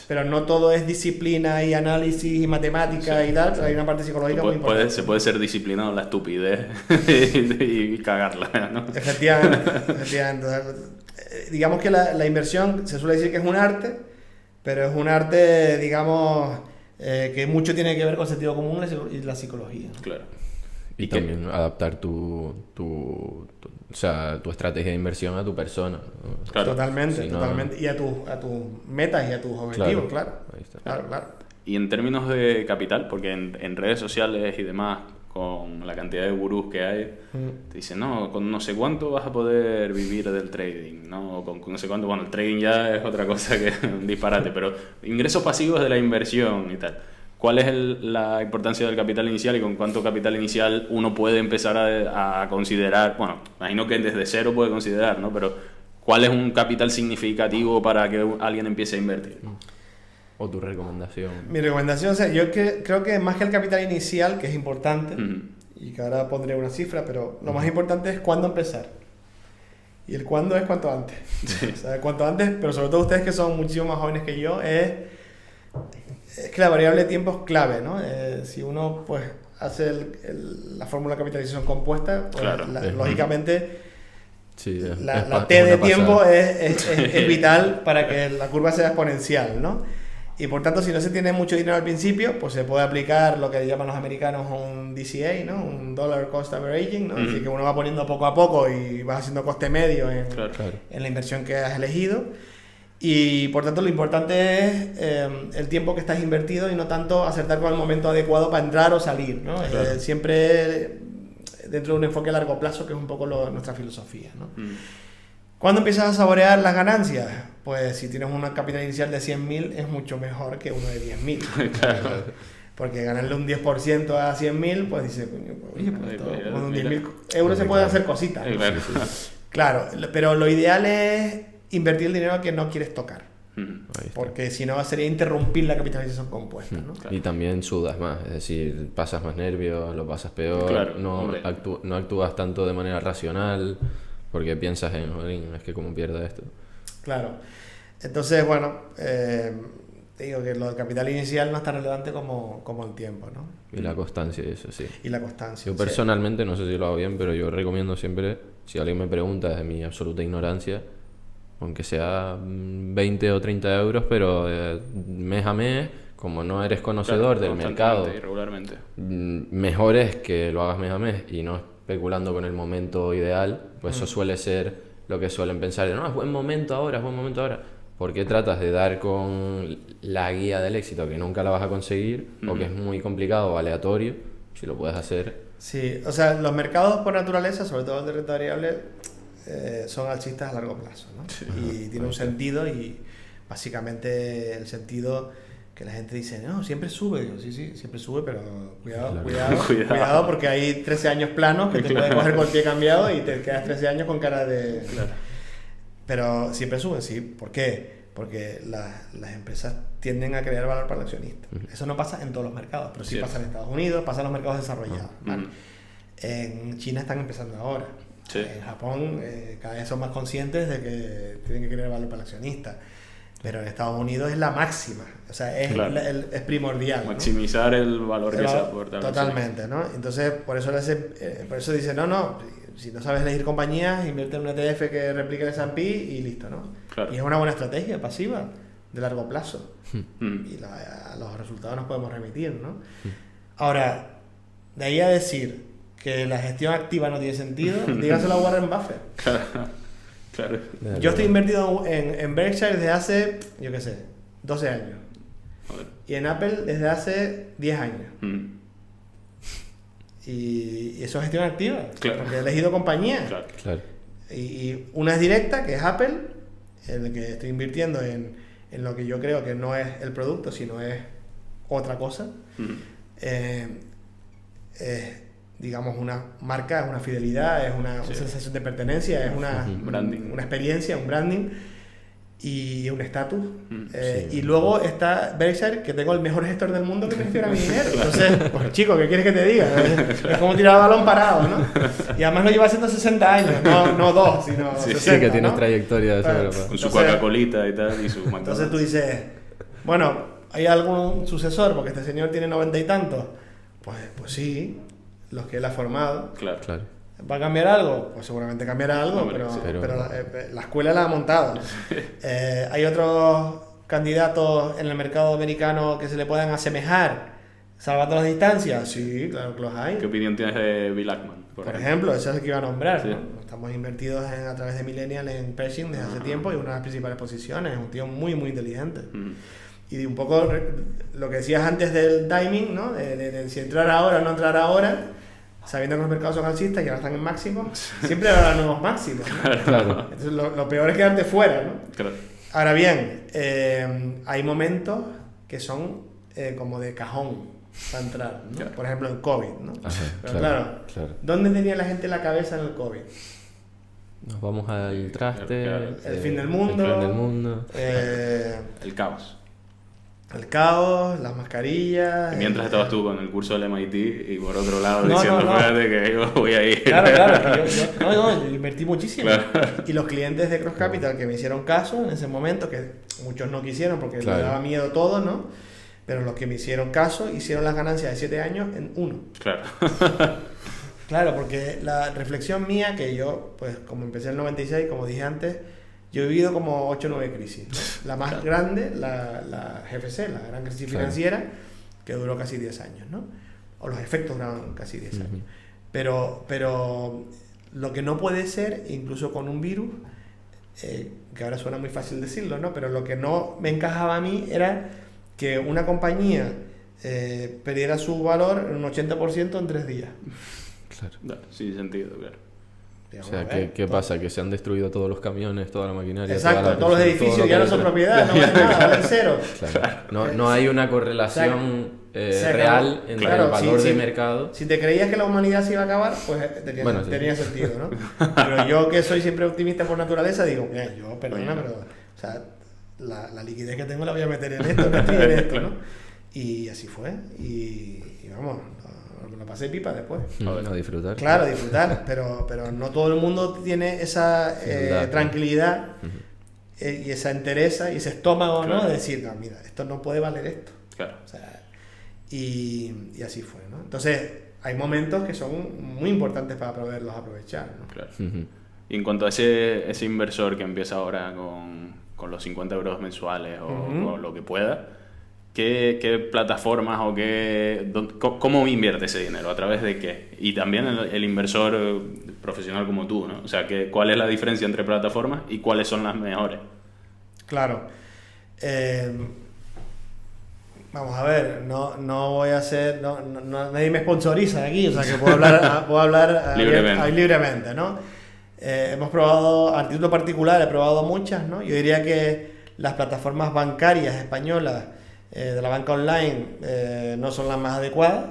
pero no todo es disciplina y análisis y matemática y tal, hay una parte psicológica muy importante. Se puede ser disciplinado en la estupidez y cagarla, ¿no? Efectivamente. Digamos que la inversión se suele decir que es un arte, pero es un arte, digamos, que mucho tiene que ver con el sentido común y la psicología, ¿no? Claro. Y también adaptar tu estrategia de inversión a tu persona, ¿no? Claro. Totalmente. Y a tus metas y a tus objetivos, claro. Ahí está. Claro. Y en términos de capital, porque en redes sociales y demás, con la cantidad de gurús que hay, te dicen, no, con no sé cuánto vas a poder vivir del trading, ¿no? Con no sé cuánto, bueno, el trading ya es otra cosa que un disparate, pero ingresos pasivos de la inversión y tal. ¿Cuál es la importancia del capital inicial y con cuánto capital inicial uno puede empezar a considerar? Bueno, imagino que desde cero puede considerar, ¿no? Pero ¿cuál es un capital significativo para que alguien empiece a invertir? ¿O tu recomendación? Mi recomendación, o sea, yo creo que más que el capital inicial, que es importante, y que ahora pondré una cifra, pero lo más importante es cuándo empezar. Y el cuándo es cuanto antes. Sí. O sea, cuanto antes, pero sobre todo ustedes que son muchísimo más jóvenes que yo, es que la variable de tiempo es clave, ¿no? Si uno pues hace la fórmula de capitalización compuesta, pues, claro, lógicamente sí, la T de tiempo es vital para que la curva sea exponencial, ¿no? Y por tanto, si no se tiene mucho dinero al principio, pues se puede aplicar lo que llaman los americanos un DCA, ¿no? Un Dollar Cost Averaging, ¿no? Es decir, que uno va poniendo poco a poco y vas haciendo coste medio en la inversión que has elegido. Y por tanto lo importante es el tiempo que estás invertido y no tanto acertar con el momento adecuado para entrar o salir, ¿no? Claro. Siempre dentro de un enfoque a largo plazo, que es un poco nuestra filosofía, ¿no? ¿Cuándo empiezas a saborear las ganancias? Pues si tienes un capital inicial de 100.000 es mucho mejor que uno de 10.000. Claro. Porque ganarle un 10% a 100.000, pues dice, oye, pues con un 10.000 euros se pueden hacer cositas, ¿no? Claro, pero lo ideal es invertir el dinero que no quieres tocar, porque si no sería interrumpir la capitalización compuesta, ¿no? Claro. Y también sudas más, es decir, pasas más nervios, lo pasas peor, claro, no actúas tanto de manera racional, porque piensas en, es que cómo pierda esto. Claro, entonces bueno, te digo que lo del capital inicial no es tan relevante como el tiempo, ¿no? Y la constancia, eso sí. Y la constancia. Yo personalmente, no sé si lo hago bien, pero yo recomiendo siempre, si alguien me pregunta desde mi absoluta ignorancia, aunque sea 20 o 30 euros, pero mes a mes, como no eres conocedor del mercado, regularmente, mejor es que lo hagas mes a mes y no especulando con el momento ideal, pues eso suele ser lo que suelen pensar, no, es buen momento ahora, porque tratas de dar con la guía del éxito que nunca la vas a conseguir, o que es muy complicado o aleatorio, si lo puedes hacer. Sí, o sea, los mercados por naturaleza, sobre todo el de renta variable, son alcistas a largo plazo, ¿no? Sí. Y tiene un sentido, y básicamente el sentido que la gente dice, no, siempre sube. Digo, sí, siempre sube, pero cuidado, porque hay 13 años planos que te pueden coger con el pie cambiado y te quedas 13 años con cara de... Claro. Pero siempre suben, sí. ¿Por qué? porque las empresas tienden a crear valor para el accionista. Eso no pasa en todos los mercados, pero sí pasa en Estados Unidos, pasa en los mercados desarrollados. ¿Vale? En China están empezando ahora. Sí. En Japón cada vez son más conscientes de que tienen que crear valor para el accionista. Pero en Estados Unidos es la máxima, o sea, es, claro, es primordial. maximizar, ¿no?, el valor que se aporta. Totalmente, ¿no? Entonces, por eso dice, no, si no sabes elegir compañías, invierte en un ETF que replique el S&P y listo, ¿no? Claro. Y es una buena estrategia pasiva de largo plazo. Y a los resultados nos podemos remitir, ¿no? Ahora, de ahí a decir que la gestión activa no tiene sentido, dígaselo a Warren Buffett. Claro. Yo estoy invertido en Berkshire desde hace, yo qué sé, 12 años. Joder. Y en Apple desde hace 10 años. Y eso es gestión activa. Claro. Porque he elegido compañías. Claro. Y una es directa, que es Apple, en la que estoy invirtiendo en lo que yo creo que no es el producto, sino es otra cosa. Digamos, una marca, es una fidelidad, es una sensación de pertenencia, es una experiencia, un branding y un estatus. Y luego está Berkshire, que tengo el mejor gestor del mundo que me gestiona mi dinero. Entonces, pues chico, ¿qué quieres que te diga? Es como tirar el balón parado, ¿no? Y además lo lleva haciendo 60 años, no 2, sino 60, sí, que tienes ¿no? trayectoria de Claro. Con su Coca-Colita y tal, y su McDonald's. Entonces tú dices, bueno, ¿hay algún sucesor? Porque este señor tiene 90 y tantos. Pues sí, los que él ha formado. Claro. ¿Va a cambiar algo? Pues seguramente cambiará algo, Hombre, pero la escuela la ha montado. ¿Hay otros candidatos en el mercado americano que se le puedan asemejar, salvando las distancias? Sí, claro que los hay. ¿Qué opinión tienes de Bill Ackman? Por ejemplo, ese es el que iba a nombrar. Sí. ¿No? Estamos invertidos a través de Millennial en Pershing desde hace tiempo y una de las principales posiciones. Es un tío muy, muy inteligente. Y un poco lo que decías antes del timing, ¿no? De si entrar ahora o no entrar ahora, sabiendo que los mercados son alcistas y ahora están en máximos, siempre habrá nuevos máximos, ¿no? Claro. Entonces lo peor es quedarte fuera, ¿no? Claro. Ahora bien, hay momentos que son como de cajón para entrar, ¿no? Claro. Por ejemplo, en COVID, ¿no? Ajá, Pero claro. ¿dónde tenía la gente la cabeza en el COVID? Nos vamos al traste. Claro. El fin del mundo. El fin del mundo. El caos. El caos, las mascarillas. Y mientras estabas tú con el curso del MIT y por otro lado No, diciendo, no. espérate que yo voy a ir. Claro, yo invertí muchísimo. Claro. Y los clientes de Cross Capital que me hicieron caso en ese momento, que muchos no quisieron porque les daba miedo todo, ¿no? Pero los que me hicieron caso hicieron las ganancias de 7 años en 1. Claro. Claro, porque la reflexión mía, que yo, pues como empecé en el 96, como dije antes, yo he vivido como 8 o 9 crisis, ¿no? La más grande, la GFC, la gran crisis financiera, que duró casi 10 años, ¿no? O los efectos duraron casi 10 años. Pero lo que no puede ser, incluso con un virus, que ahora suena muy fácil decirlo, ¿no? Pero lo que no me encajaba a mí era que una compañía perdiera su valor en un 80% en 3 días. Claro. Sin sentido, claro. O sea, ¿qué pasa? Que se han destruido todos los camiones, toda la maquinaria. Exacto, todos los edificios ya no son propiedad, no vale nada, vale cero. Claro. No hay una correlación real entre el valor de mercado. Si te creías que la humanidad se iba a acabar, pues tenía sentido, ¿no? Pero yo, que soy siempre optimista por naturaleza, digo, mira, yo, perdona, pero o sea, la liquidez que tengo la voy a meter en esto, en esto, ¿no? Y así fue, y vamos, lo pasé pipa después. A disfrutar. Claro, disfrutar, pero no todo el mundo tiene esa tranquilidad y esa entereza y ese estómago, ¿no? De decir, no, mira, esto no puede valer esto. Claro. O sea, y así fue, ¿no? Entonces, hay momentos que son muy importantes para poderlos aprovechar, ¿no? Claro. Y en cuanto a ese inversor que empieza ahora con los 50 euros mensuales o lo que pueda, ¿qué plataformas o cómo invierte ese dinero? ¿A través de qué? Y también el inversor profesional como tú, ¿no? O sea, ¿cuál es la diferencia entre plataformas y cuáles son las mejores? Claro. Vamos a ver, no voy a hacer... nadie me sponsoriza aquí, o sea que puedo hablar libremente, ¿no? Hemos probado, a título particular, he probado muchas, ¿no? Yo diría que las plataformas bancarias españolas de la banca online no son las más adecuadas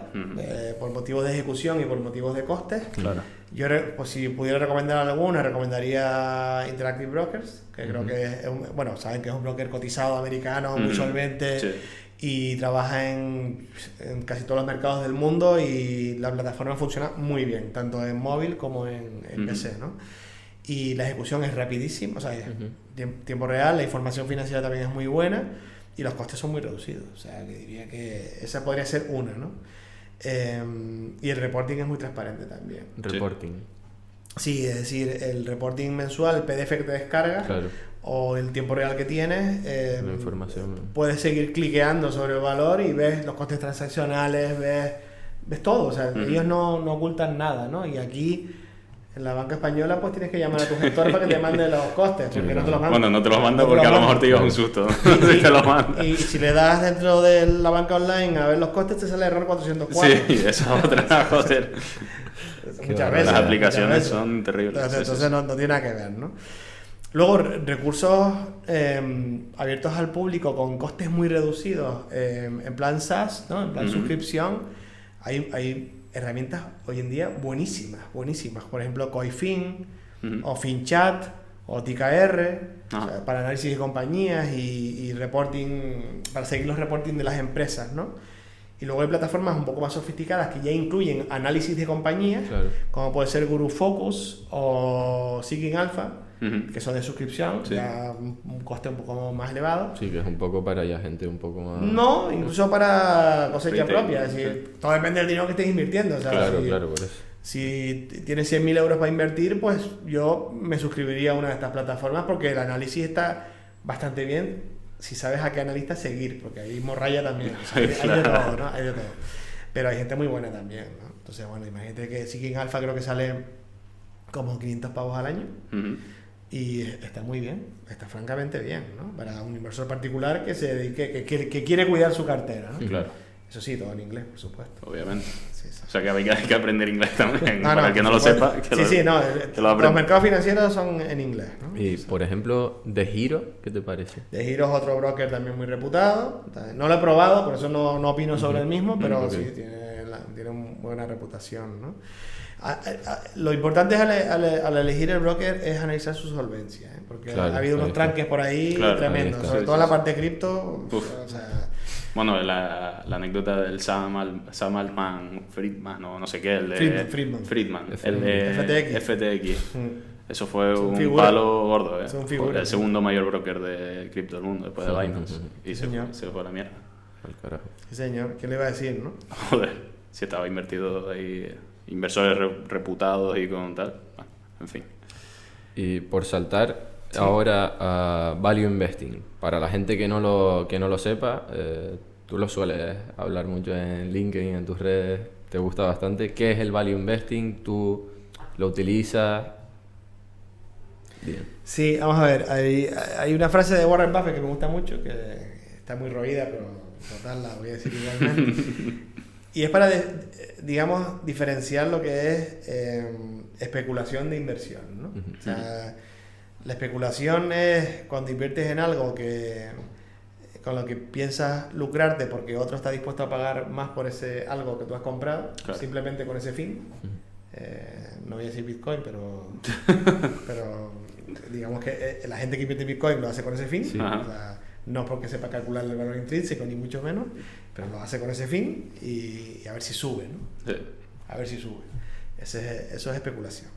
por motivos de ejecución y por motivos de costes. Claro. Yo, pues, si pudiera recomendar alguna, recomendaría Interactive Brokers, que creo que es bueno, saben que es un broker cotizado americano, muy solvente, Sí. y trabaja en casi todos los mercados del mundo, y la plataforma funciona muy bien, tanto en móvil como en PC, ¿no? Y la ejecución es rapidísima, o sea, es tiempo real, la información financiera también es muy buena y los costes son muy reducidos, o sea, que diría que esa podría ser una, ¿no? Y el reporting es muy transparente también. Reporting. Sí, es decir, el reporting mensual, el PDF que te descargas, Claro. o el tiempo real que tienes, La información. puedes seguir cliqueando sobre el valor y ves los costes transaccionales, ves todo, o sea, ellos no ocultan nada, ¿no? Y aquí, en la banca española, pues tienes que llamar a tu gestor para que te mande los costes, porque no te los manda. Bueno, no te los manda No te porque los a lo mejor manda. te llevas un susto. Si te los manda. Y si le das dentro de la banca online a ver los costes, te sale error 404. Sí, esa es otra, joder. Muchas barbaridad. veces. Las aplicaciones muchas veces. son terribles. Entonces, Sí, sí. No tiene nada que ver, ¿no? Luego, recursos abiertos al público con costes muy reducidos, en plan SaaS, ¿no? En plan suscripción, hay herramientas hoy en día buenísimas. Por ejemplo, Coifin, o FinChat, o TKR, o sea, para análisis de compañías y reporting, para seguir los reporting de las empresas, ¿no? Y luego hay plataformas un poco más sofisticadas que ya incluyen análisis de compañías, Claro. como puede ser Guru Focus o Seeking Alpha, que son de suscripción, Sí. ya un coste un poco más elevado. Sí, que es un poco para ya gente un poco más... No, incluso para cosecha Retail, propia, es decir, todo depende del dinero que estés invirtiendo. O sea, Claro, si, claro, por eso. si tienes 100.000 euros para invertir, pues yo me suscribiría a una de estas plataformas porque el análisis está bastante bien si sabes a qué analista seguir, porque hay morralla también. O sea, hay de todo, ¿no? Hay de todo. Pero hay gente muy buena también, ¿no? Entonces, bueno, imagínate que Seeking Alpha creo que sale como 500 pavos al año. Y está muy bien, está francamente bien, ¿no? Para un inversor particular que se dedique, que quiere cuidar su cartera, ¿no? Claro, Eso sí, todo en inglés, por supuesto. obviamente. Sí, sí. O sea que hay que aprender inglés también. No, Para el que no por lo supuesto. sepa, que Sí, lo, no, que lo los aprenda. mercados financieros son en inglés, ¿no? Y, por ejemplo, de Giro, ¿qué te parece? De Giro es otro broker también muy reputado. No lo he probado, por eso no opino sobre el mismo, pero Ok. sí tiene una buena reputación, ¿no? Lo importante al elegir el broker es analizar su solvencia, ¿eh? Porque Claro, ha habido ahí unos está. tranques por ahí Claro, tremendos, ahí está. sobre Sí, todo sí, la sí. parte cripto. Uf. O sea, Bueno, la anécdota del Sam Altman Friedman, no sé qué, el de... Friedman. el de FTX. FTX. Mm. Eso fue Son un figuras. palo gordo, ¿eh? Son figuras, El sí. segundo mayor broker de cripto del mundo, después de Sí, Binance. sí, Y Señor. se fue a la mierda. Al carajo. Sí, señor, ¿qué le iba a decir, no? Joder, si estaba invertido ahí, inversores reputados y con tal. Bueno, en fin. Y por saltar ahora a Value Investing, para la gente que no lo sepa, tú lo sueles hablar mucho en LinkedIn, en tus redes, te gusta bastante. ¿Qué es el Value Investing? ¿Tú lo utilizas? Bien. Sí, vamos a ver, hay una frase de Warren Buffett que me gusta mucho, que está muy roída, pero total la voy a decir igualmente. Y es para, digamos, diferenciar lo que es especulación de inversión, ¿no? O sea, la especulación es cuando inviertes en algo con lo que piensas lucrarte porque otro está dispuesto a pagar más por ese algo que tú has comprado, Claro. simplemente con ese fin. No voy a decir Bitcoin, pero digamos que la gente que invierte en Bitcoin lo hace con ese fin. Sí. O sea, no porque sepa calcular el valor intrínseco, ni mucho menos, pero lo hace con ese fin y a ver si sube, ¿no? Sí. A ver si sube. Eso es especulación.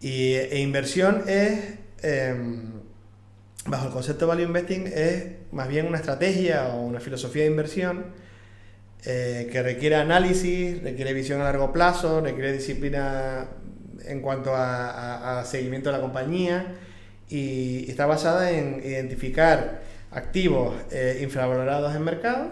E inversión es, bajo el concepto de value investing, es más bien una estrategia o una filosofía de inversión que requiere análisis, requiere visión a largo plazo, requiere disciplina en cuanto a seguimiento de la compañía y está basada en identificar activos infravalorados en mercado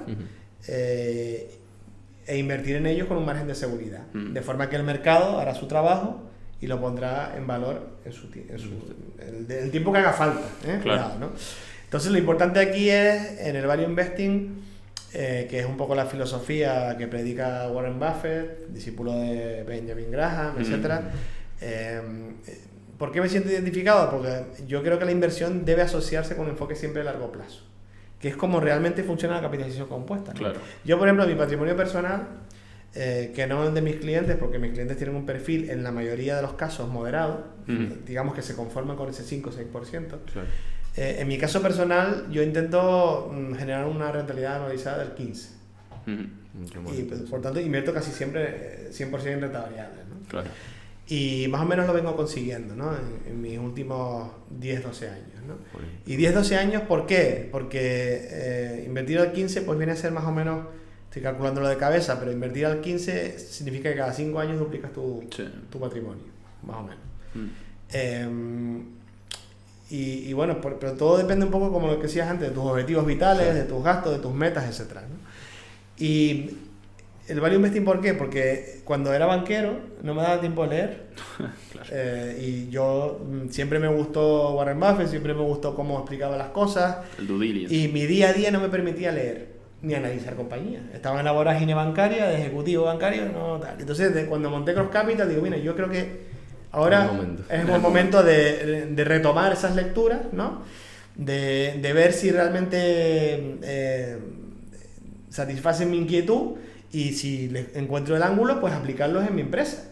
e invertir en ellos con un margen de seguridad, de forma que el mercado hará su trabajo y lo pondrá en valor en el tiempo que haga falta. Claro. Cuidado, ¿no? Entonces lo importante aquí es en el value investing, que es un poco la filosofía que predica Warren Buffett, discípulo de Benjamin Graham, etc. ¿Por qué me siento identificado? Porque yo creo que la inversión debe asociarse con un enfoque siempre a largo plazo. que es como realmente funciona la capitalización compuesta, ¿no? Claro. Yo, por ejemplo, mi patrimonio personal, que no el de mis clientes, porque mis clientes tienen un perfil en la mayoría de los casos moderado, digamos que se conforman con ese 5 o 6%. Claro. En mi caso personal, yo intento generar una rentabilidad anualizada del 15%. Y por tanto invierto casi siempre 100% en renta variable, ¿no? Claro. Y más o menos lo vengo consiguiendo, ¿no? En mis últimos 10-12 años, ¿no? Y 10-12 años, ¿por qué? Porque invertir al 15 pues viene a ser más o menos, estoy calculándolo de cabeza, pero invertir al 15 significa que cada 5 años duplicas tu patrimonio, más o menos. Y bueno, pero todo depende un poco, como lo que decías antes, de tus objetivos vitales, de tus gastos, de tus metas, etc., ¿no? Y el value investing, ¿por qué? Porque cuando era banquero no me daba tiempo de leer. Claro. Y yo siempre me gustó Warren Buffett, siempre me gustó cómo explicaba las cosas. El due diligence. Y mi día a día no me permitía leer ni analizar compañías. Estaba en la vorágine bancaria, de ejecutivo bancario, no tal. Entonces, cuando monté Cross Capital, digo, mira, yo creo que ahora es un buen momento de retomar esas lecturas, ¿no? De ver si realmente satisfacen mi inquietud y si les encuentro el ángulo, pues aplicarlos en mi empresa.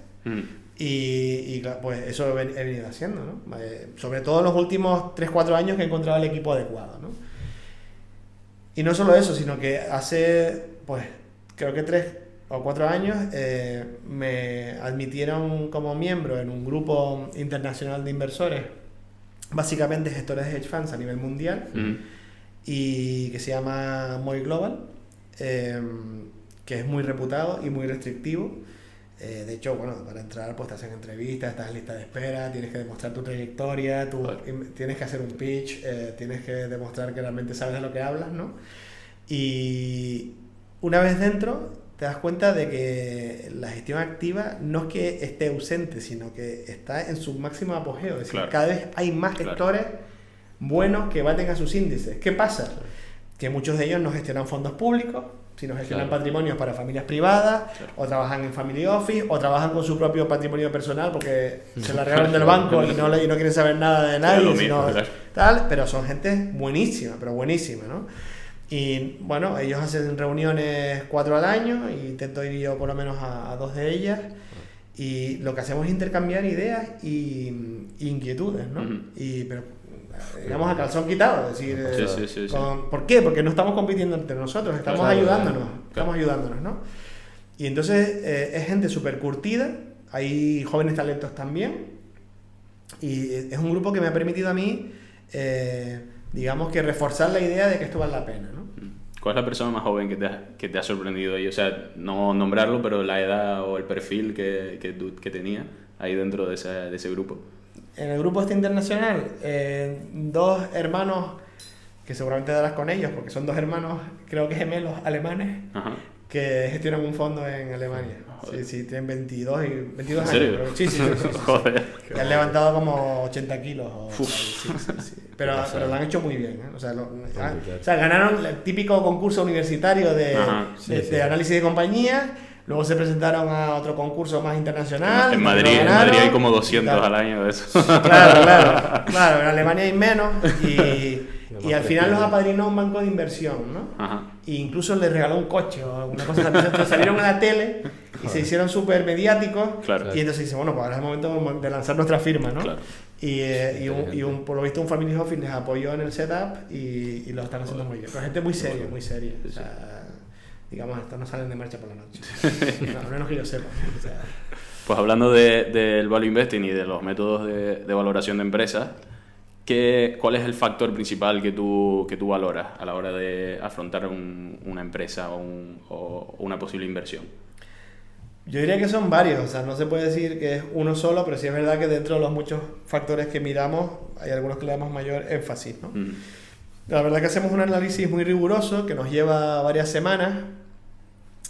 Y claro, pues eso he venido haciendo, ¿no? Sobre todo en los últimos 3-4 años que he encontrado el equipo adecuado, ¿no? Y no solo eso, sino que hace, pues, creo que 3 o 4 años me admitieron como miembro en un grupo internacional de inversores, básicamente gestores de hedge funds a nivel mundial, y que se llama Moy Global, que es muy reputado y muy restrictivo. De hecho, bueno, para entrar pues te hacen entrevistas, estás en lista de espera, tienes que demostrar tu trayectoria, tienes que hacer un pitch, tienes que demostrar que realmente sabes de lo que hablas, ¿no? Y una vez dentro te das cuenta de que la gestión activa no es que esté ausente, sino que está en su máximo apogeo. Es decir, cada vez hay más gestores buenos que baten a sus índices. ¿Qué pasa? Que muchos de ellos no gestionan fondos públicos, sino gestionan patrimonios para familias privadas, o trabajan en family office, o trabajan con su propio patrimonio personal porque se largaron del banco y no quieren saber nada de nadie, tal, pero son gente buenísima, ¿no? Y bueno, ellos hacen reuniones 4 al año y intento ir yo por lo menos a 2 de ellas, y lo que hacemos es intercambiar ideas y inquietudes, ¿no? Pero digamos a calzón quitado, es decir, ¿por qué? Porque no estamos compitiendo entre nosotros, estamos ayudándonos, ¿no? Y entonces es gente súper curtida, hay jóvenes talentos también, y es un grupo que me ha permitido a mí, digamos que reforzar la idea de que esto vale la pena, ¿no? ¿Cuál es la persona más joven que te ha sorprendido ahí? O sea, no nombrarlo, pero la edad o el perfil que tenía ahí dentro de ese grupo. En el grupo internacional, 2 hermanos, que seguramente darás con ellos, porque son 2 hermanos, creo que gemelos alemanes, que gestionan un fondo en Alemania. Sí, tienen 22 años. ¿En serio? Sí. Joder. Y han levantado como 80 kilos. Pero lo han hecho muy bien, ¿eh? O sea, ganaron el típico concurso universitario de análisis de compañías. Luego se presentaron a otro concurso más internacional. En Madrid hay como 200 al año de eso. Claro. En Alemania hay menos. Y al final los apadrinó un banco de inversión, ¿no? E incluso les regaló un coche o alguna cosa. Entonces salieron a la tele y se hicieron súper mediáticos. Y entonces dicen, bueno, pues ahora es el momento de lanzar nuestra firma, ¿no? Y por lo visto un family office les apoyó en el setup y lo están haciendo muy bien. Pero gente muy seria. O sea, digamos, estos no salen de marcha por la noche. No, al menos que yo sepa. O sea. Pues hablando del value investing y de los métodos de valoración de empresas, ¿cuál es el factor principal que tú valoras a la hora de afrontar una empresa o una posible inversión? Yo diría que son varios, o sea, no se puede decir que es uno solo, pero sí es verdad que dentro de los muchos factores que miramos hay algunos que le damos mayor énfasis, ¿no? La verdad que hacemos un análisis muy riguroso que nos lleva varias semanas,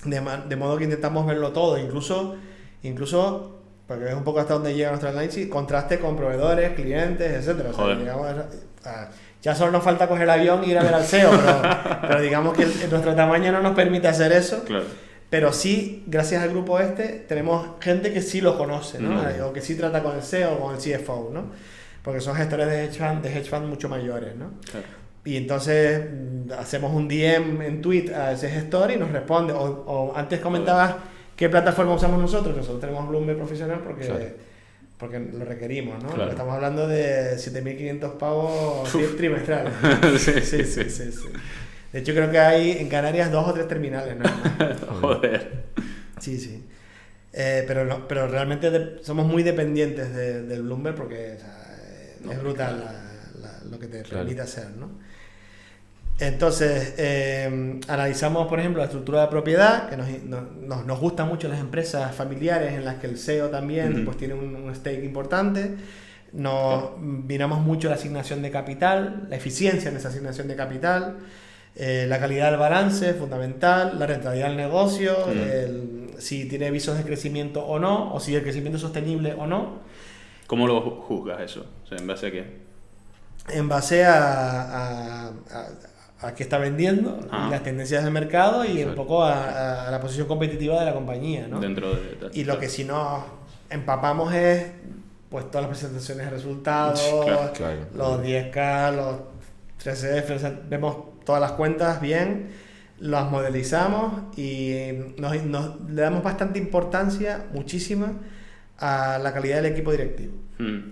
de modo que intentamos verlo todo, incluso porque es un poco hasta donde llega nuestro análisis, contraste con proveedores, clientes, etcétera. O sea, digamos, ya solo nos falta coger el avión y ir a ver al CEO, pero digamos que nuestro tamaño no nos permite hacer eso. Claro. Pero sí, gracias al grupo tenemos gente que sí lo conoce, ¿no? O que sí trata con el CEO o con el CFO, ¿no? Porque son gestores de hedge fund mucho mayores, ¿no? Claro. Y entonces hacemos un DM en tweet a ese gestor y nos responde. O antes comentabas qué plataforma usamos nosotros. Nosotros tenemos Bloomberg Profesional porque lo requerimos, ¿no? Claro. Estamos hablando de 7.500 pavos trimestrales. Sí. De hecho, creo que hay en Canarias 2 o 3 terminales, ¿no? Joder. Sí. Pero realmente somos muy dependientes del Bloomberg porque es brutal lo que te permite hacer, ¿no? Entonces, analizamos, por ejemplo, la estructura de propiedad, que nos gustan mucho las empresas familiares en las que el CEO también pues, tiene un stake importante. Miramos mucho la asignación de capital, la eficiencia en esa asignación de capital, la calidad del balance, fundamental, la rentabilidad del negocio, si tiene visos de crecimiento o no, o si el crecimiento es sostenible o no. ¿Cómo lo juzgas eso? O sea, ¿en base a qué? En base a qué está vendiendo, y las tendencias del mercado y un poco a la posición competitiva de la compañía, ¿no? Dentro de y lo que si nos empapamos es pues todas las presentaciones de resultados, los 10K, los 3F, o sea, vemos todas las cuentas bien, las modelizamos y le damos bastante importancia, muchísima, a la calidad del equipo directivo.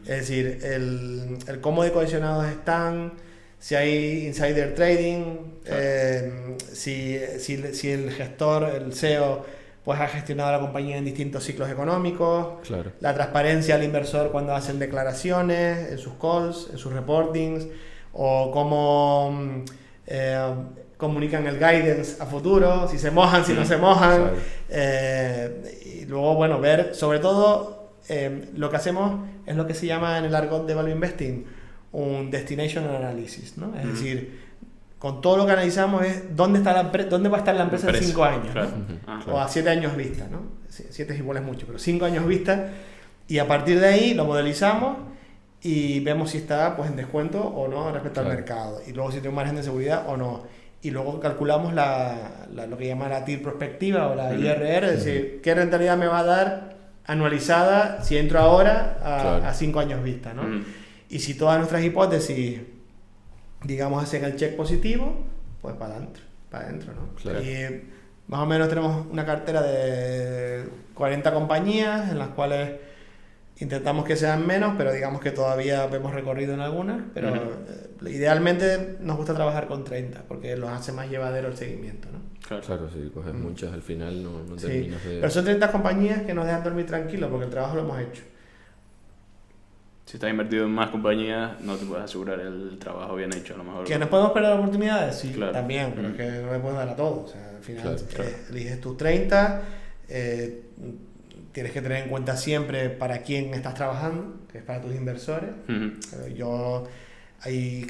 Es decir, el cómo de cohesionados están, si hay insider trading, si el gestor, el CEO, pues ha gestionado la compañía en distintos ciclos económicos, la transparencia al inversor cuando hacen declaraciones, en sus calls, en sus reportings, o cómo comunican el guidance a futuro, si se mojan, si no se mojan. Y luego, bueno, ver, sobre todo, lo que hacemos es lo que se llama en el argot de Value Investing un destination analysis, ¿no? Es decir, con todo lo que analizamos es dónde va a estar la empresa en 5 años, ¿no? O a 7 años vista, ¿no? 7 igual es mucho, pero 5 años vista, y a partir de ahí lo modelizamos y vemos si está pues en descuento o no respecto al mercado, y luego si tiene un margen de seguridad o no, y luego calculamos lo que llama la TIR prospectiva o la IRR, es decir, qué rentabilidad me va a dar anualizada si entro ahora a 5 años vista, ¿no? Y si todas nuestras hipótesis, digamos, hacen el check positivo, pues para adentro, ¿no? Y más o menos tenemos una cartera de 40 compañías en las cuales intentamos que sean menos, pero digamos que todavía vemos recorrido en algunas, pero idealmente nos gusta trabajar con 30 porque los hace más llevadero el seguimiento, ¿no? Claro, si coges muchas al final no terminas de... Pero son 30 compañías que nos dejan dormir tranquilos porque el trabajo lo hemos hecho. Si estás invertido en más compañías, no te puedes asegurar el trabajo bien hecho, a lo mejor. ¿Que nos podemos perder oportunidades? Sí, claro. También, pero es que no le puedes dar a todo. O sea, al final eliges tus 30, tienes que tener en cuenta siempre para quién estás trabajando, que es para tus inversores. Hay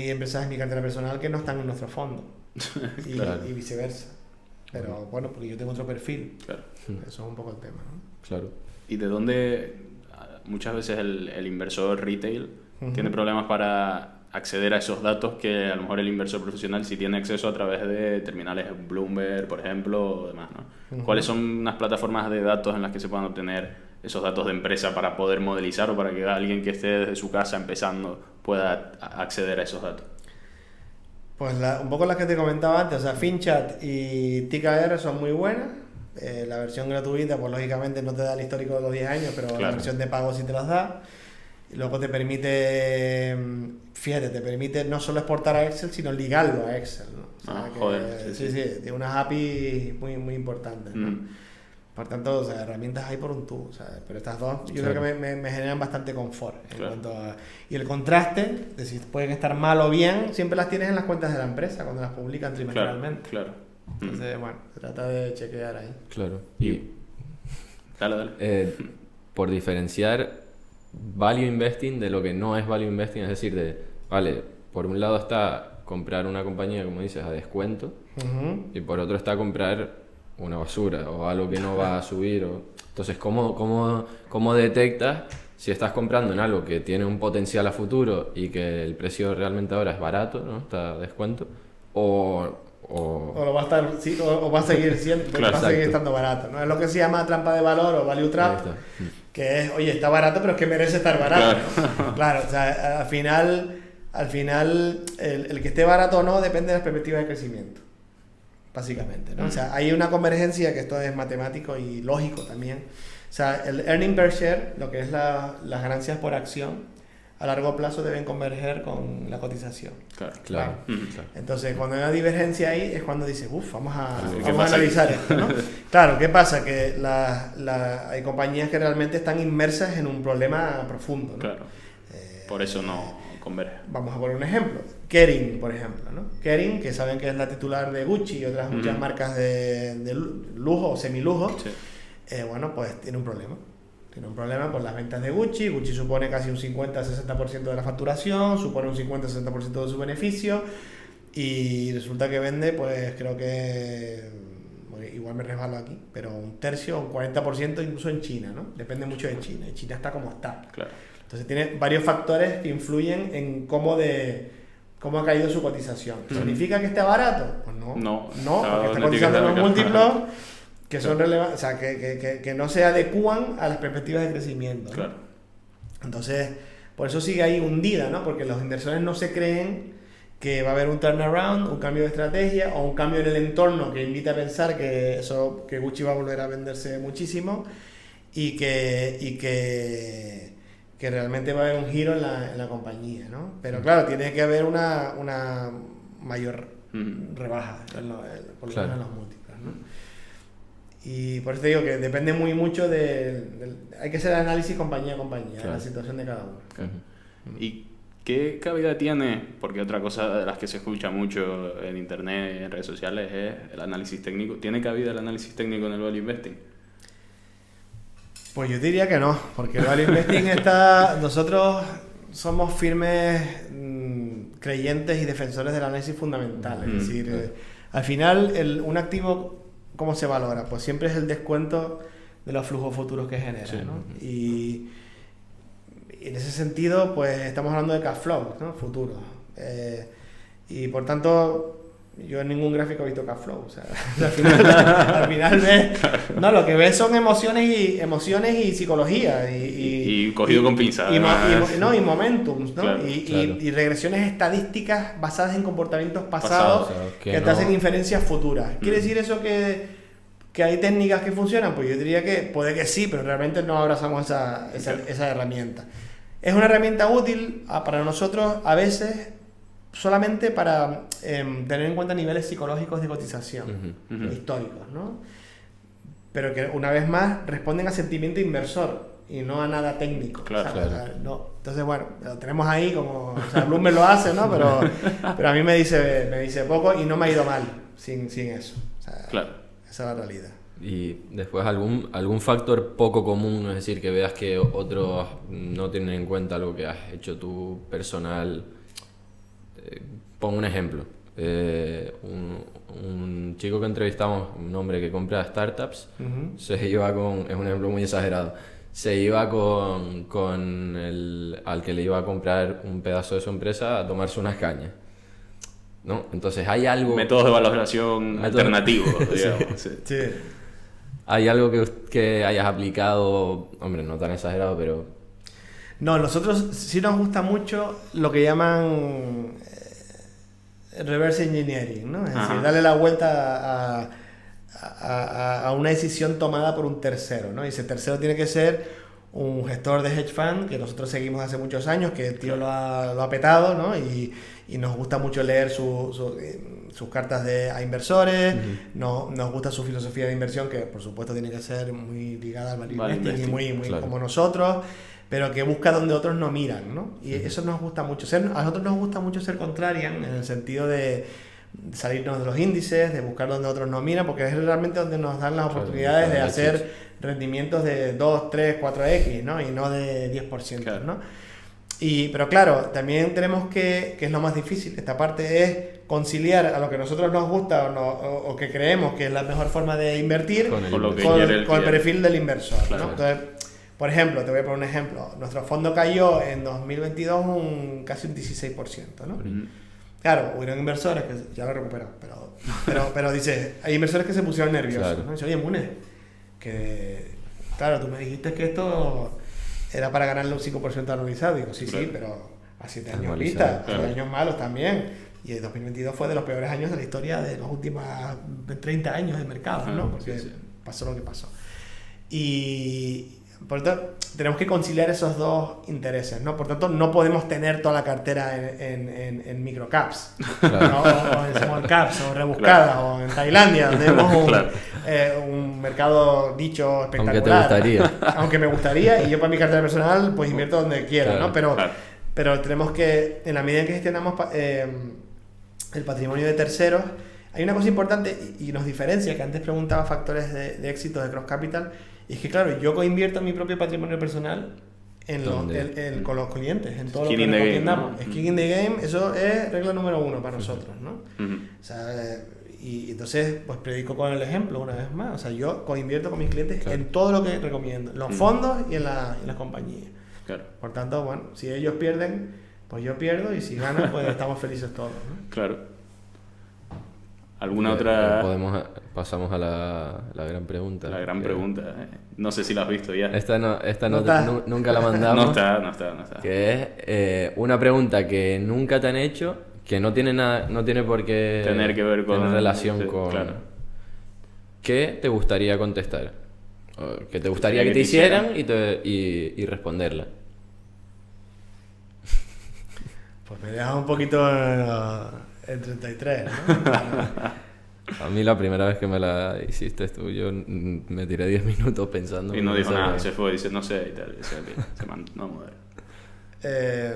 empresas en mi cartera personal que no están en nuestro fondo y viceversa. Pero bueno, porque yo tengo otro perfil. Eso es un poco el tema, ¿no? Claro. ¿Y de dónde muchas veces el inversor retail tiene problemas para acceder a esos datos que a lo mejor el inversor profesional sí tiene acceso a través de terminales Bloomberg, por ejemplo, o demás, ¿no? ¿Cuáles son unas plataformas de datos en las que se puedan obtener esos datos de empresa para poder modelizar o para que alguien que esté desde su casa empezando pueda acceder a esos datos? Pues un poco las que te comentaba antes, o sea, FinChat y TKR son muy buenas. La versión gratuita, pues lógicamente no te da el histórico de los 10 años, pero la versión de pago sí te los da. Y luego te permite, te permite no solo exportar a Excel, sino ligarlo a Excel, ¿no? O sea, sí, tiene unas APIs muy, muy importantes, ¿no? Por tanto, o sea, herramientas hay por un tubo, o sea, pero estas dos yo creo que me generan bastante confort en cuanto a... Y el contraste, de si pueden estar mal o bien, siempre las tienes en las cuentas de la empresa cuando las publican trimestralmente. Entonces, bueno, se trata de chequear ahí. Claro. Dale. Por diferenciar value investing de lo que no es value investing, es decir, por un lado está comprar una compañía, como dices, a descuento, y por otro está comprar una basura o algo que no va a subir. Entonces, ¿cómo detectas si estás comprando en algo que tiene un potencial a futuro y que el precio realmente ahora es barato, ¿no? Está a descuento, o lo va a estar, o va a seguir siendo, va a seguir estando barato, ¿no? Es lo que se llama trampa de valor o value trap, que es, oye, está barato, pero es que merece estar barato, ¿no? Claro, o sea, al final al final el que esté barato o no depende de las perspectivas de crecimiento, básicamente, ¿no? O sea, hay una convergencia, que esto es matemático y lógico también. O sea, el earning per share, lo que es las ganancias por acción, a largo plazo deben converger con la cotización. Claro. Entonces, cuando hay una divergencia ahí, es cuando dices, vamos a pasa analizar esto, ¿no? Claro, ¿qué pasa? Que hay compañías que realmente están inmersas en un problema profundo, ¿no? Claro. Por eso no converge. Vamos a poner un ejemplo. Kering, por ejemplo, ¿no? Kering, que saben que es la titular de Gucci y otras muchas marcas de lujo o semilujo, bueno, pues tiene un problema. Tiene un problema por las ventas de Gucci. Gucci supone casi un 50-60% de la facturación, supone un 50-60% de su beneficio, y resulta que vende, pues creo que, igual me resbalo aquí, pero un tercio o un 40% incluso en China, ¿no? Depende mucho de China, y China está como está. Claro. Entonces tiene varios factores que influyen en cómo ha caído su cotización. ¿Significa que está barato? Pues no, porque está cotizando en los múltiplos que son relevantes, o sea, que no se adecúan a las perspectivas de crecimiento, ¿no? Claro. Entonces, por eso sigue ahí hundida, ¿no? Porque los inversores no se creen que va a haber un turnaround, un cambio de estrategia o un cambio en el entorno que invita a pensar que Gucci va a volver a venderse muchísimo y que realmente va a haber un giro en la compañía, ¿no? Pero claro, tiene que haber una mayor rebaja por lo menos en los múltiplos, ¿no? Y por eso te digo que depende mucho hay que hacer análisis compañía a compañía, de la situación de cada uno. ¿Y qué cabida tiene? Porque otra cosa de las que se escucha mucho en internet y en redes sociales es el análisis técnico. ¿Tiene cabida el análisis técnico en el value investing? Pues yo diría que no, porque el value investing nosotros somos firmes creyentes y defensores del análisis fundamental. Es decir, al final un activo, ¿cómo se valora? Pues siempre es el descuento de los flujos futuros que genera, ¿no? Y en ese sentido, pues estamos hablando de cash flow, ¿no? Futuros. Y por tanto, yo en ningún gráfico he visto cash flow. O sea, al final ves, no, lo que ves son emociones y psicología. Y cogido con pinzas. Y momentums, ¿no? Claro, y regresiones estadísticas basadas en comportamientos pasados que te hacen inferencias futuras. ¿Quiere decir eso que hay técnicas que funcionan? Pues yo diría que puede que sí, pero realmente no abrazamos esa herramienta. Es una herramienta útil para nosotros a veces solamente para tener en cuenta niveles psicológicos de cotización históricos, ¿no? Pero que una vez más responden a sentimiento inversor y no a nada técnico. Claro, o sea, no. Entonces, bueno, lo tenemos ahí como... O sea, Bloomberg lo hace, ¿no? Pero a mí me dice poco y no me ha ido mal sin eso. O sea, esa es la realidad. Y después algún factor poco común, es decir, que veas que otros no tienen en cuenta lo que has hecho tú personal. Pongo un ejemplo. Un chico que entrevistamos, un hombre que compra startups, se iba es un ejemplo muy exagerado, se iba al que le iba a comprar un pedazo de su empresa a tomarse unas cañas, ¿no? Entonces hay algo... Métodos de valoración alternativos, digamos. Sí. ¿Hay algo que hayas aplicado, hombre, no tan exagerado, pero...? No, nosotros sí nos gusta mucho lo que llaman reverse engineering, ¿no? Es decir, darle la vuelta a una decisión tomada por un tercero, ¿no? Y ese tercero tiene que ser un gestor de hedge fund que nosotros seguimos hace muchos años, que el tío lo ha petado, ¿no? Y nos gusta mucho leer sus cartas a inversores, nos gusta su filosofía de inversión, que por supuesto tiene que ser muy ligada al value investing y muy claro, como nosotros, pero que busca donde otros no miran, ¿no? Y eso nos gusta mucho. A nosotros nos gusta mucho ser contrarian, en el sentido de salirnos de los índices, de buscar donde otros no miran, porque es realmente donde nos dan las oportunidades de hacer rendimientos de 2, 3, 4x, ¿no? Y no de 10%, ¿no? Pero claro, también tenemos que es lo más difícil, esta parte es conciliar a lo que a nosotros nos gusta o que creemos que es la mejor forma de invertir con el perfil del inversor, ¿no? Entonces, por ejemplo, te voy a poner un ejemplo. Nuestro fondo cayó en 2022 casi un 16%, ¿no? Claro, hubieron inversores que ya lo recuperan, pero dice, hay inversores que se pusieron nerviosos, ¿no? Dice, oye, Mune, que claro, tú me dijiste que esto era para ganarle un 5% anualizado. Digo, sí, pero a 7 Es años malísimo. vista, Claro. hay años malos también. Y el 2022 fue de los peores años de la historia de los últimos 30 años de mercado, ¿no? Porque Sí. pasó lo que pasó. Y por lo tanto, tenemos que conciliar esos dos intereses, ¿no? Por tanto, no podemos tener toda la cartera en microcaps, Claro. ¿no? O en small caps, o rebuscadas, o en Tailandia, donde tenemos Claro. un mercado dicho Aunque espectacular. te gustaría. Aunque me gustaría, y yo para mi cartera personal, pues invierto donde quiera, Claro, ¿no? Pero, claro. pero tenemos que, en la medida en que gestionamos el patrimonio de terceros, hay una cosa importante y nos diferencia, que antes preguntaba factores de éxito de Cross Capital, y es que, claro, yo coinvierto mi propio patrimonio personal con los clientes, en todo Skin lo in que the recomendamos. game, ¿no? Skin in the game, eso es regla número 1 para nosotros, ¿no? Ujú. O sea, y entonces, pues predico con el ejemplo una vez más. O sea, yo coinvierto con mis clientes Claro. en todo lo que recomiendo, en los fondos y en las compañías. Claro, Por tanto, bueno, si ellos pierden, pues yo pierdo, y si ganan, pues estamos felices todos, ¿no? claro. ¿Alguna otra? Pasamos a la gran pregunta. La gran que- pregunta. No sé si la has visto ya. Esta no No está. nunca la mandamos. No está. Que es una pregunta que nunca te han hecho, que no tiene nada, no tiene por qué Tener que ver con- tener relación sí, con. claro. ¿Qué te gustaría contestar? O que te gustaría que te hicieran y responderla. Pues me dejas un poquito en 33, ¿no? A mí la primera vez que me la hiciste tú, yo me tiré 10 minutos pensando. Y no dijo pensaba nada, que- se fue, dice no sé y tal. Se mandó a mover. Eh,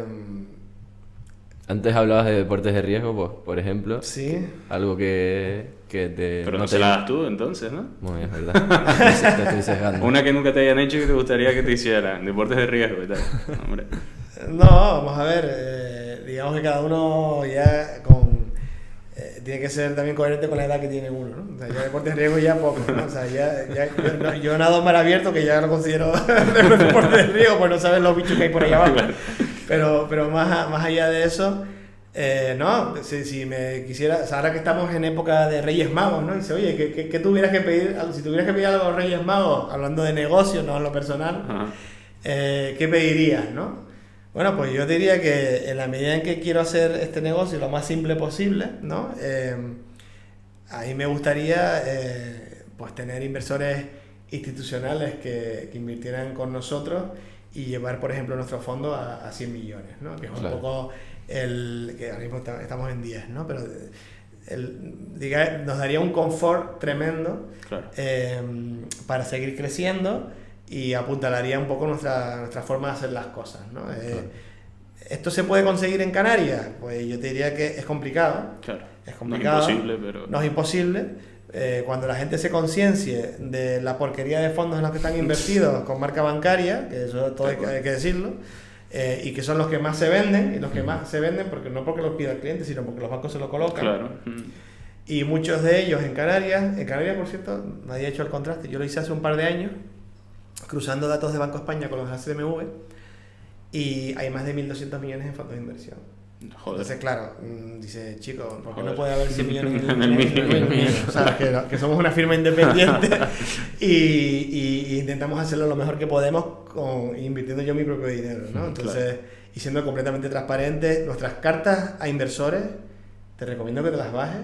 Antes hablabas de deportes de riesgo, pues, por ejemplo. sí. Algo que te... Pero no se la das tú entonces, ¿no? Muy bien, es verdad. Te estoy sesgando. Una que nunca te hayan hecho y que te gustaría que te hicieran. Deportes de riesgo y tal. Hombre. No, vamos a ver, digamos que cada uno ya tiene que ser también coherente con la edad que tiene uno, ¿no? O sea, ya deportes de riesgo ya poco, ¿no? O sea, yo nado en mar abierto, que ya lo considero deporte de riesgo, pues no sabes los bichos que hay por ahí abajo. Pero más allá de eso, no, si me quisiera, o sea, ahora que estamos en época de Reyes Magos, ¿no? Dice, oye, ¿qué tuvieras que pedir? Si tuvieras que pedir algo a los Reyes Magos, hablando de negocio, no en lo personal, Ajá. ¿qué pedirías, no? Bueno, pues yo diría que en la medida en que quiero hacer este negocio lo más simple posible, ¿no? A mí me gustaría pues tener inversores institucionales que invirtieran con nosotros y llevar, por ejemplo, nuestro fondo a 100 millones, ¿no? Que es un Claro. poco que ahora mismo estamos en 10, ¿no? Pero nos daría un confort tremendo Claro. para seguir creciendo, y apuntalaría un poco nuestra forma de hacer las cosas, ¿no? ¿Esto se puede conseguir en Canarias? Pues yo te diría que es complicado. Claro. Es complicado. No es imposible, pero... No es imposible. Cuando la gente se conciencie de la porquería de fondos en los que están invertidos con marca bancaria, que eso todo hay que decirlo, y que son los que más se venden, y los que más se venden porque no porque los pida el cliente, sino porque los bancos se lo colocan. Claro. Y muchos de ellos en Canarias, por cierto, nadie ha hecho el contraste, yo lo hice hace un par de años, cruzando datos de Banco España con los de la CMV, y hay más de 1.200 millones en fondos de inversión. Joder. Entonces, claro, dice, chico, ¿por qué no Joder. puede haber 100 millones En el mío. O sea, que somos una firma independiente y intentamos hacerlo lo mejor que podemos invirtiendo yo mi propio dinero, ¿no? Entonces, y siendo completamente transparentes, nuestras cartas a inversores, te recomiendo que te las bajes.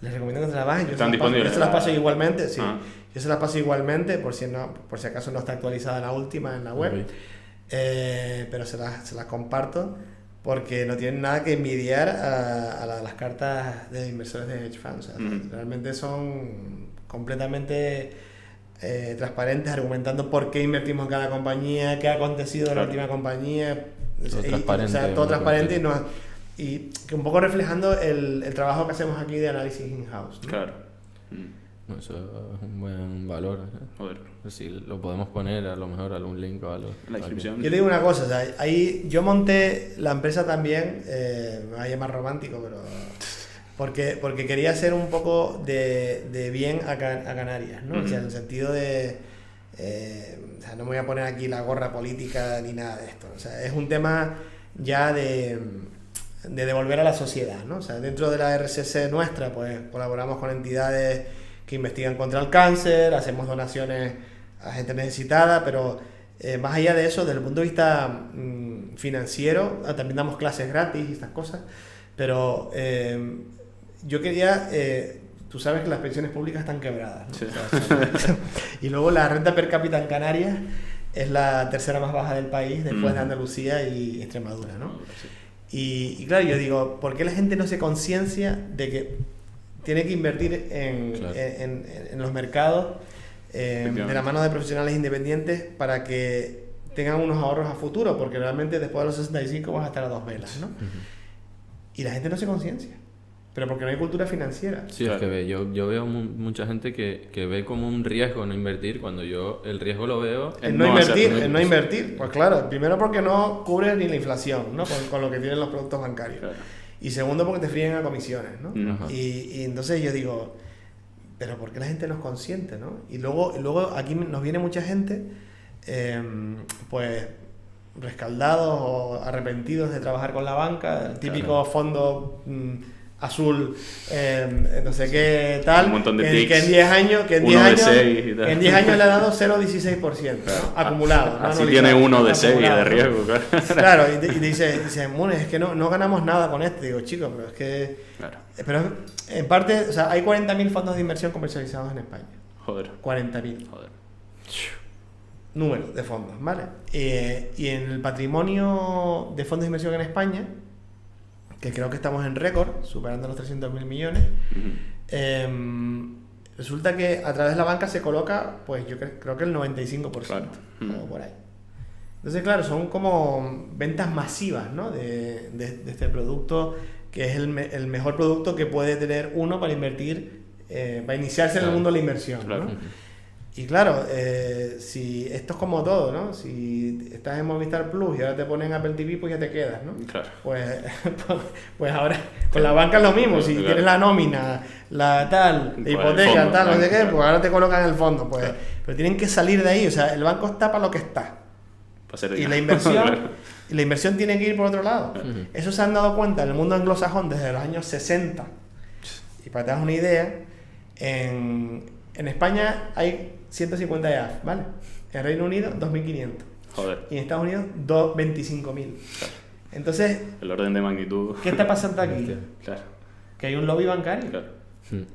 Les recomiendo que te las bajes. Están Yo disponibles. se las paso igualmente, sí. Ah. Yo se las paso igualmente, por si acaso no está actualizada la última en la web. Ok. Pero se las comparto porque no tienen nada que envidiar a las cartas de inversores de hedge funds. O sea, realmente son completamente transparentes, argumentando por qué invertimos en cada compañía, qué ha acontecido en la última compañía. Todo transparente, O sea, todo muy transparente completo. y que un poco reflejando el trabajo que hacemos aquí de análisis in-house, ¿no? Claro. No, eso es un buen valor. Joder. Si lo podemos poner a lo mejor algún link o algo. La inscripción. Yo te digo una cosa, o sea, ahí yo monté la empresa también, me va a llamar romántico, pero porque quería hacer un poco de bien a Canarias, ¿no? O sea, en el sentido de, o sea, no me voy a poner aquí la gorra política ni nada de esto, o sea, es un tema ya de devolver a la sociedad, ¿no? O sea, dentro de la RCC nuestra, pues colaboramos con entidades que investigan contra el cáncer, hacemos donaciones a gente necesitada, pero más allá de eso, desde el punto de vista financiero, también damos clases gratis y estas cosas, pero yo quería... tú sabes que las pensiones públicas están quebradas, ¿no? Sí. O sea, y luego la renta per cápita en Canarias es la tercera más baja del país después de Andalucía y Extremadura, ¿no? Sí. Y claro, yo digo, ¿por qué la gente no se conciencia de que tiene que invertir en los mercados de la mano de profesionales independientes para que tengan unos ahorros a futuro? Porque realmente después de los 65 vas a estar a dos velas, ¿no? Y la gente no se conciencia. Pero porque no hay cultura financiera. Sí, es que yo veo mucha gente que ve como un riesgo no invertir, cuando yo el riesgo lo veo en no invertir. Pues claro, primero porque no cubres ni la inflación, ¿no? Con lo que tienen los productos bancarios. Claro. Y segundo porque te fríen a comisiones, ¿no? Ajá. Y entonces yo digo, pero ¿por qué la gente no es consciente, no? Y luego aquí nos viene mucha gente, pues rescaldados o arrepentidos de trabajar con la banca, el típico fondo azul, no sé qué tal, un montón de que en 10 años, que en 10 años le ha dado 0,16%, ¿no? Acumulado. ¿no? Así tiene uno de 6 de riesgo, claro. Claro, y dice Mune, es que no ganamos nada con esto. Digo, chicos, pero es que... Claro. Pero en parte, o sea, hay 40.000 fondos de inversión comercializados en España. Joder. 40.000. Joder. Número de fondos, ¿vale? Y en el patrimonio de fondos de inversión en España, que creo que estamos en récord, superando los 300.000 millones, resulta que a través de la banca se coloca, pues yo creo que el 95%, Claro. o por ahí. Entonces, claro, son como ventas masivas, ¿no? de este producto, que es el mejor producto que puede tener uno para invertir, para iniciarse en el mundo de la inversión, Claro. ¿no? Y claro, si esto es como todo, ¿no? Si estás en Movistar Plus y ahora te ponen Apple TV, pues ya te quedas, ¿no? Claro. Pues ahora con la banca es lo mismo. Si Claro. tienes la nómina, la tal, la hipoteca, fondo, tal, no sé qué, claro. pues ahora te colocan el fondo. Pues, Claro. pero tienen que salir de ahí. O sea, el banco está para lo que está. Para ser Y dinero. la inversión tiene que ir por otro lado. Eso se han dado cuenta en el mundo anglosajón desde los años 60. Y para que te hagas una idea, en España hay 150 EAF, ¿vale? En Reino Unido, 2.500. Joder. Y en Estados Unidos, 25.000. Entonces, El orden de magnitud. ¿qué está pasando aquí? Claro. Que hay un lobby bancario. Claro.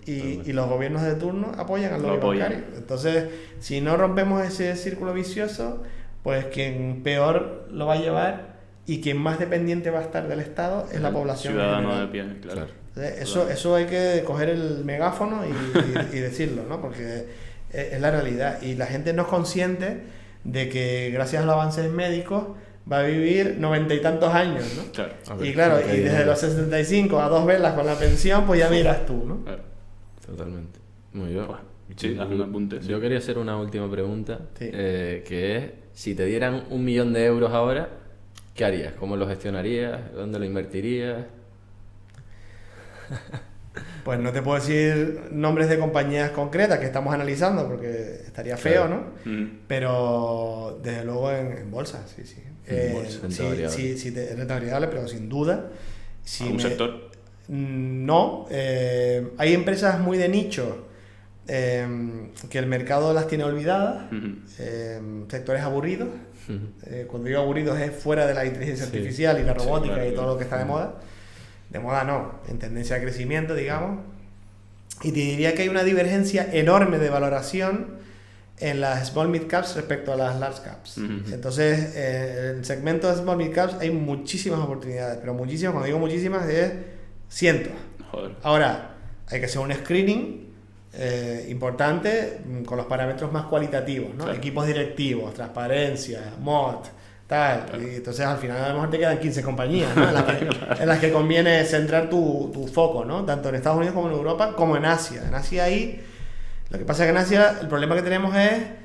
Y los gobiernos de turno apoyan al Lo lobby apoyan. bancario. Entonces, si no rompemos ese círculo vicioso, pues quien peor lo va a llevar y quien más dependiente va a estar del Estado es la población. Ciudadano en de general. pie, claro. Entonces, eso hay que coger el megáfono y decirlo, ¿no? Porque es la realidad. Y la gente no es consciente de que gracias a los avances médicos va a vivir 90 y tantos años, ¿no? Claro. Y claro, y desde los 65 a dos velas con la pensión, pues ya miras tú, ¿no? Claro. Totalmente. Muy bien. Sí, haz un apunte. Yo quería hacer una última pregunta, Sí. que es, si te dieran 1 millón de euros ahora, ¿qué harías? ¿Cómo lo gestionarías? ¿Dónde lo invertirías? Pues no te puedo decir nombres de compañías concretas que estamos analizando porque estaría feo, ¿no? Pero desde luego en bolsa, sí. En bolsa, renta variable. Sí, renta variable, pero sin duda. Si ¿Algún sector? No. Hay empresas muy de nicho que el mercado las tiene olvidadas. Sectores aburridos. Cuando digo aburridos es fuera de la inteligencia artificial y la robótica, claro, y todo lo que está de moda. De moda no, en tendencia de crecimiento, digamos. Y te diría que hay una divergencia enorme de valoración en las small mid caps respecto a las large caps. Entonces, en el segmento de small mid caps hay muchísimas oportunidades, pero muchísimas, cuando digo muchísimas, es cientos. Joder. Ahora, hay que hacer un screening importante con los parámetros más cualitativos, ¿no? Claro. Equipos directivos, transparencia, MOT, tal. Claro. Y entonces al final a lo mejor te quedan 15 compañías, ¿no? en las que conviene centrar tu foco, ¿no? Tanto en Estados Unidos como en Europa, como en Asia. En Asia ahí, lo que pasa es que en Asia el problema que tenemos es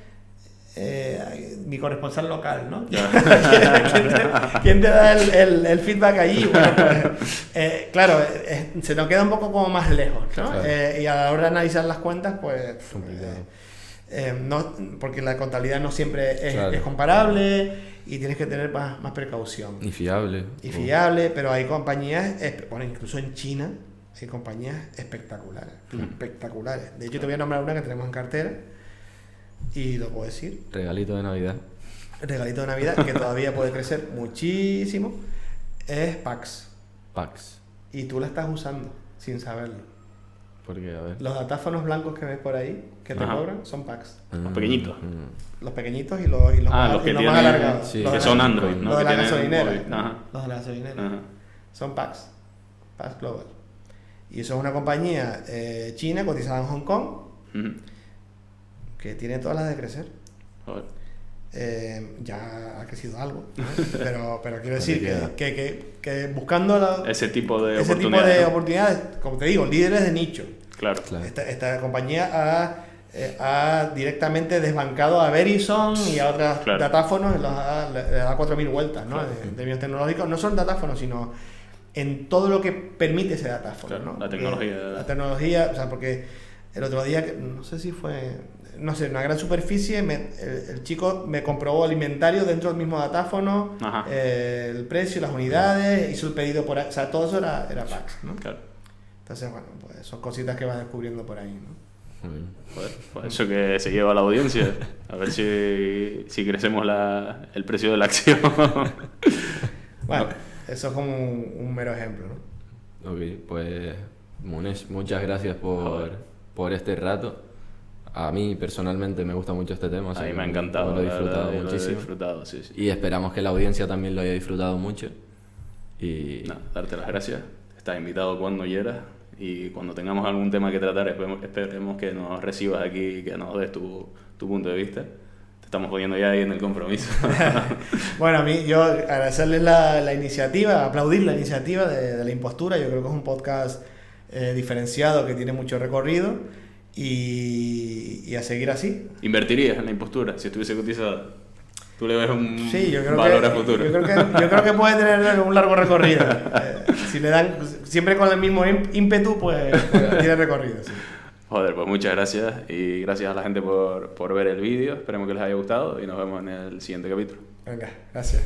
mi corresponsal local, ¿no? ¿Quién te da el feedback allí? Bueno, pues, claro, se nos queda un poco como más lejos, ¿no? Claro. Y a la hora de analizar las cuentas, pues... Complicado. no, porque la contabilidad no siempre Claro. es comparable y tienes que tener más precaución. Y fiable. Y fiable, pero hay compañías, bueno, incluso en China, hay compañías espectaculares. Espectaculares. De hecho, te voy a nombrar una que tenemos en cartera y lo puedo decir. Regalito de Navidad. regalito de Navidad, que todavía puede crecer muchísimo, es Pax. Pax. Y tú la estás usando sin saberlo. Porque, a ver. Los datáfonos blancos que ves por ahí, que te Ajá. cobran, son Pax. Los pequeñitos. Los pequeñitos y los más, los que y los tienen, más alargados. sí, Los que de son la- Android, ¿no? Los de Que la tienen gasolinera. móvil. Ajá. Los de la gasolinera. Ajá. Son Pax. Pax Global. Y eso es una compañía china cotizada en Hong Kong Ujú. que tiene todas las de crecer. Joder. Ya ha crecido algo, ¿no? pero quiero Así decir queda. que buscando Ese tipo de ese tipo oportunidades. de ¿no? oportunidades, como te digo, líderes de nicho. Claro. Claro. Esta compañía ha directamente desbancado a Verizon y a otros Claro. datáfonos, le da 4.000 vueltas, ¿no? Claro. En términos tecnológicos, no son datáfonos, sino en todo lo que permite ese datáfono, Claro, ¿no? la tecnología. La tecnología, o sea, porque el otro día, no sé si fue, no sé, una gran superficie, el chico me comprobó el inventario dentro del mismo datáfono, Ajá. el precio, las unidades, hizo el pedido por ahí, o sea, todo eso era Pax, ¿no? Claro. Entonces, bueno, pues son cositas que vas descubriendo por ahí, ¿no? Muy bien. Joder, pues eso que se lleva a la audiencia. A ver si crecemos el precio de la acción. Bueno, eso es como un mero ejemplo, ¿no? Ok, pues Munesh, muchas gracias Joder. por este rato. A mí personalmente me gusta mucho este tema. A así mí que me ha encantado. Lo he la disfrutado verdad, yo muchísimo. Lo he disfrutado, sí, sí. Y esperamos que la audiencia también lo haya disfrutado mucho. Y Nada, darte las gracias. Estás invitado cuando quieras. Y cuando tengamos algún tema que tratar, esperemos que nos recibas aquí y que nos des tu punto de vista. Te estamos poniendo ya ahí en el compromiso. Bueno, a mí, yo agradecerles la iniciativa, aplaudir la iniciativa de la impostura. Yo creo que es un podcast diferenciado que tiene mucho recorrido y a seguir así. ¿Invertirías en la impostura si estuviese cotizada? ¿Tú le ves un Sí, yo creo valor que, a futuro? yo creo que puede tener un largo recorrido. Si le dan siempre con el mismo ímpetu, pues tiene recorrido. Sí. Joder, pues muchas gracias y gracias a la gente por ver el vídeo. Esperemos que les haya gustado y nos vemos en el siguiente capítulo. Venga, gracias.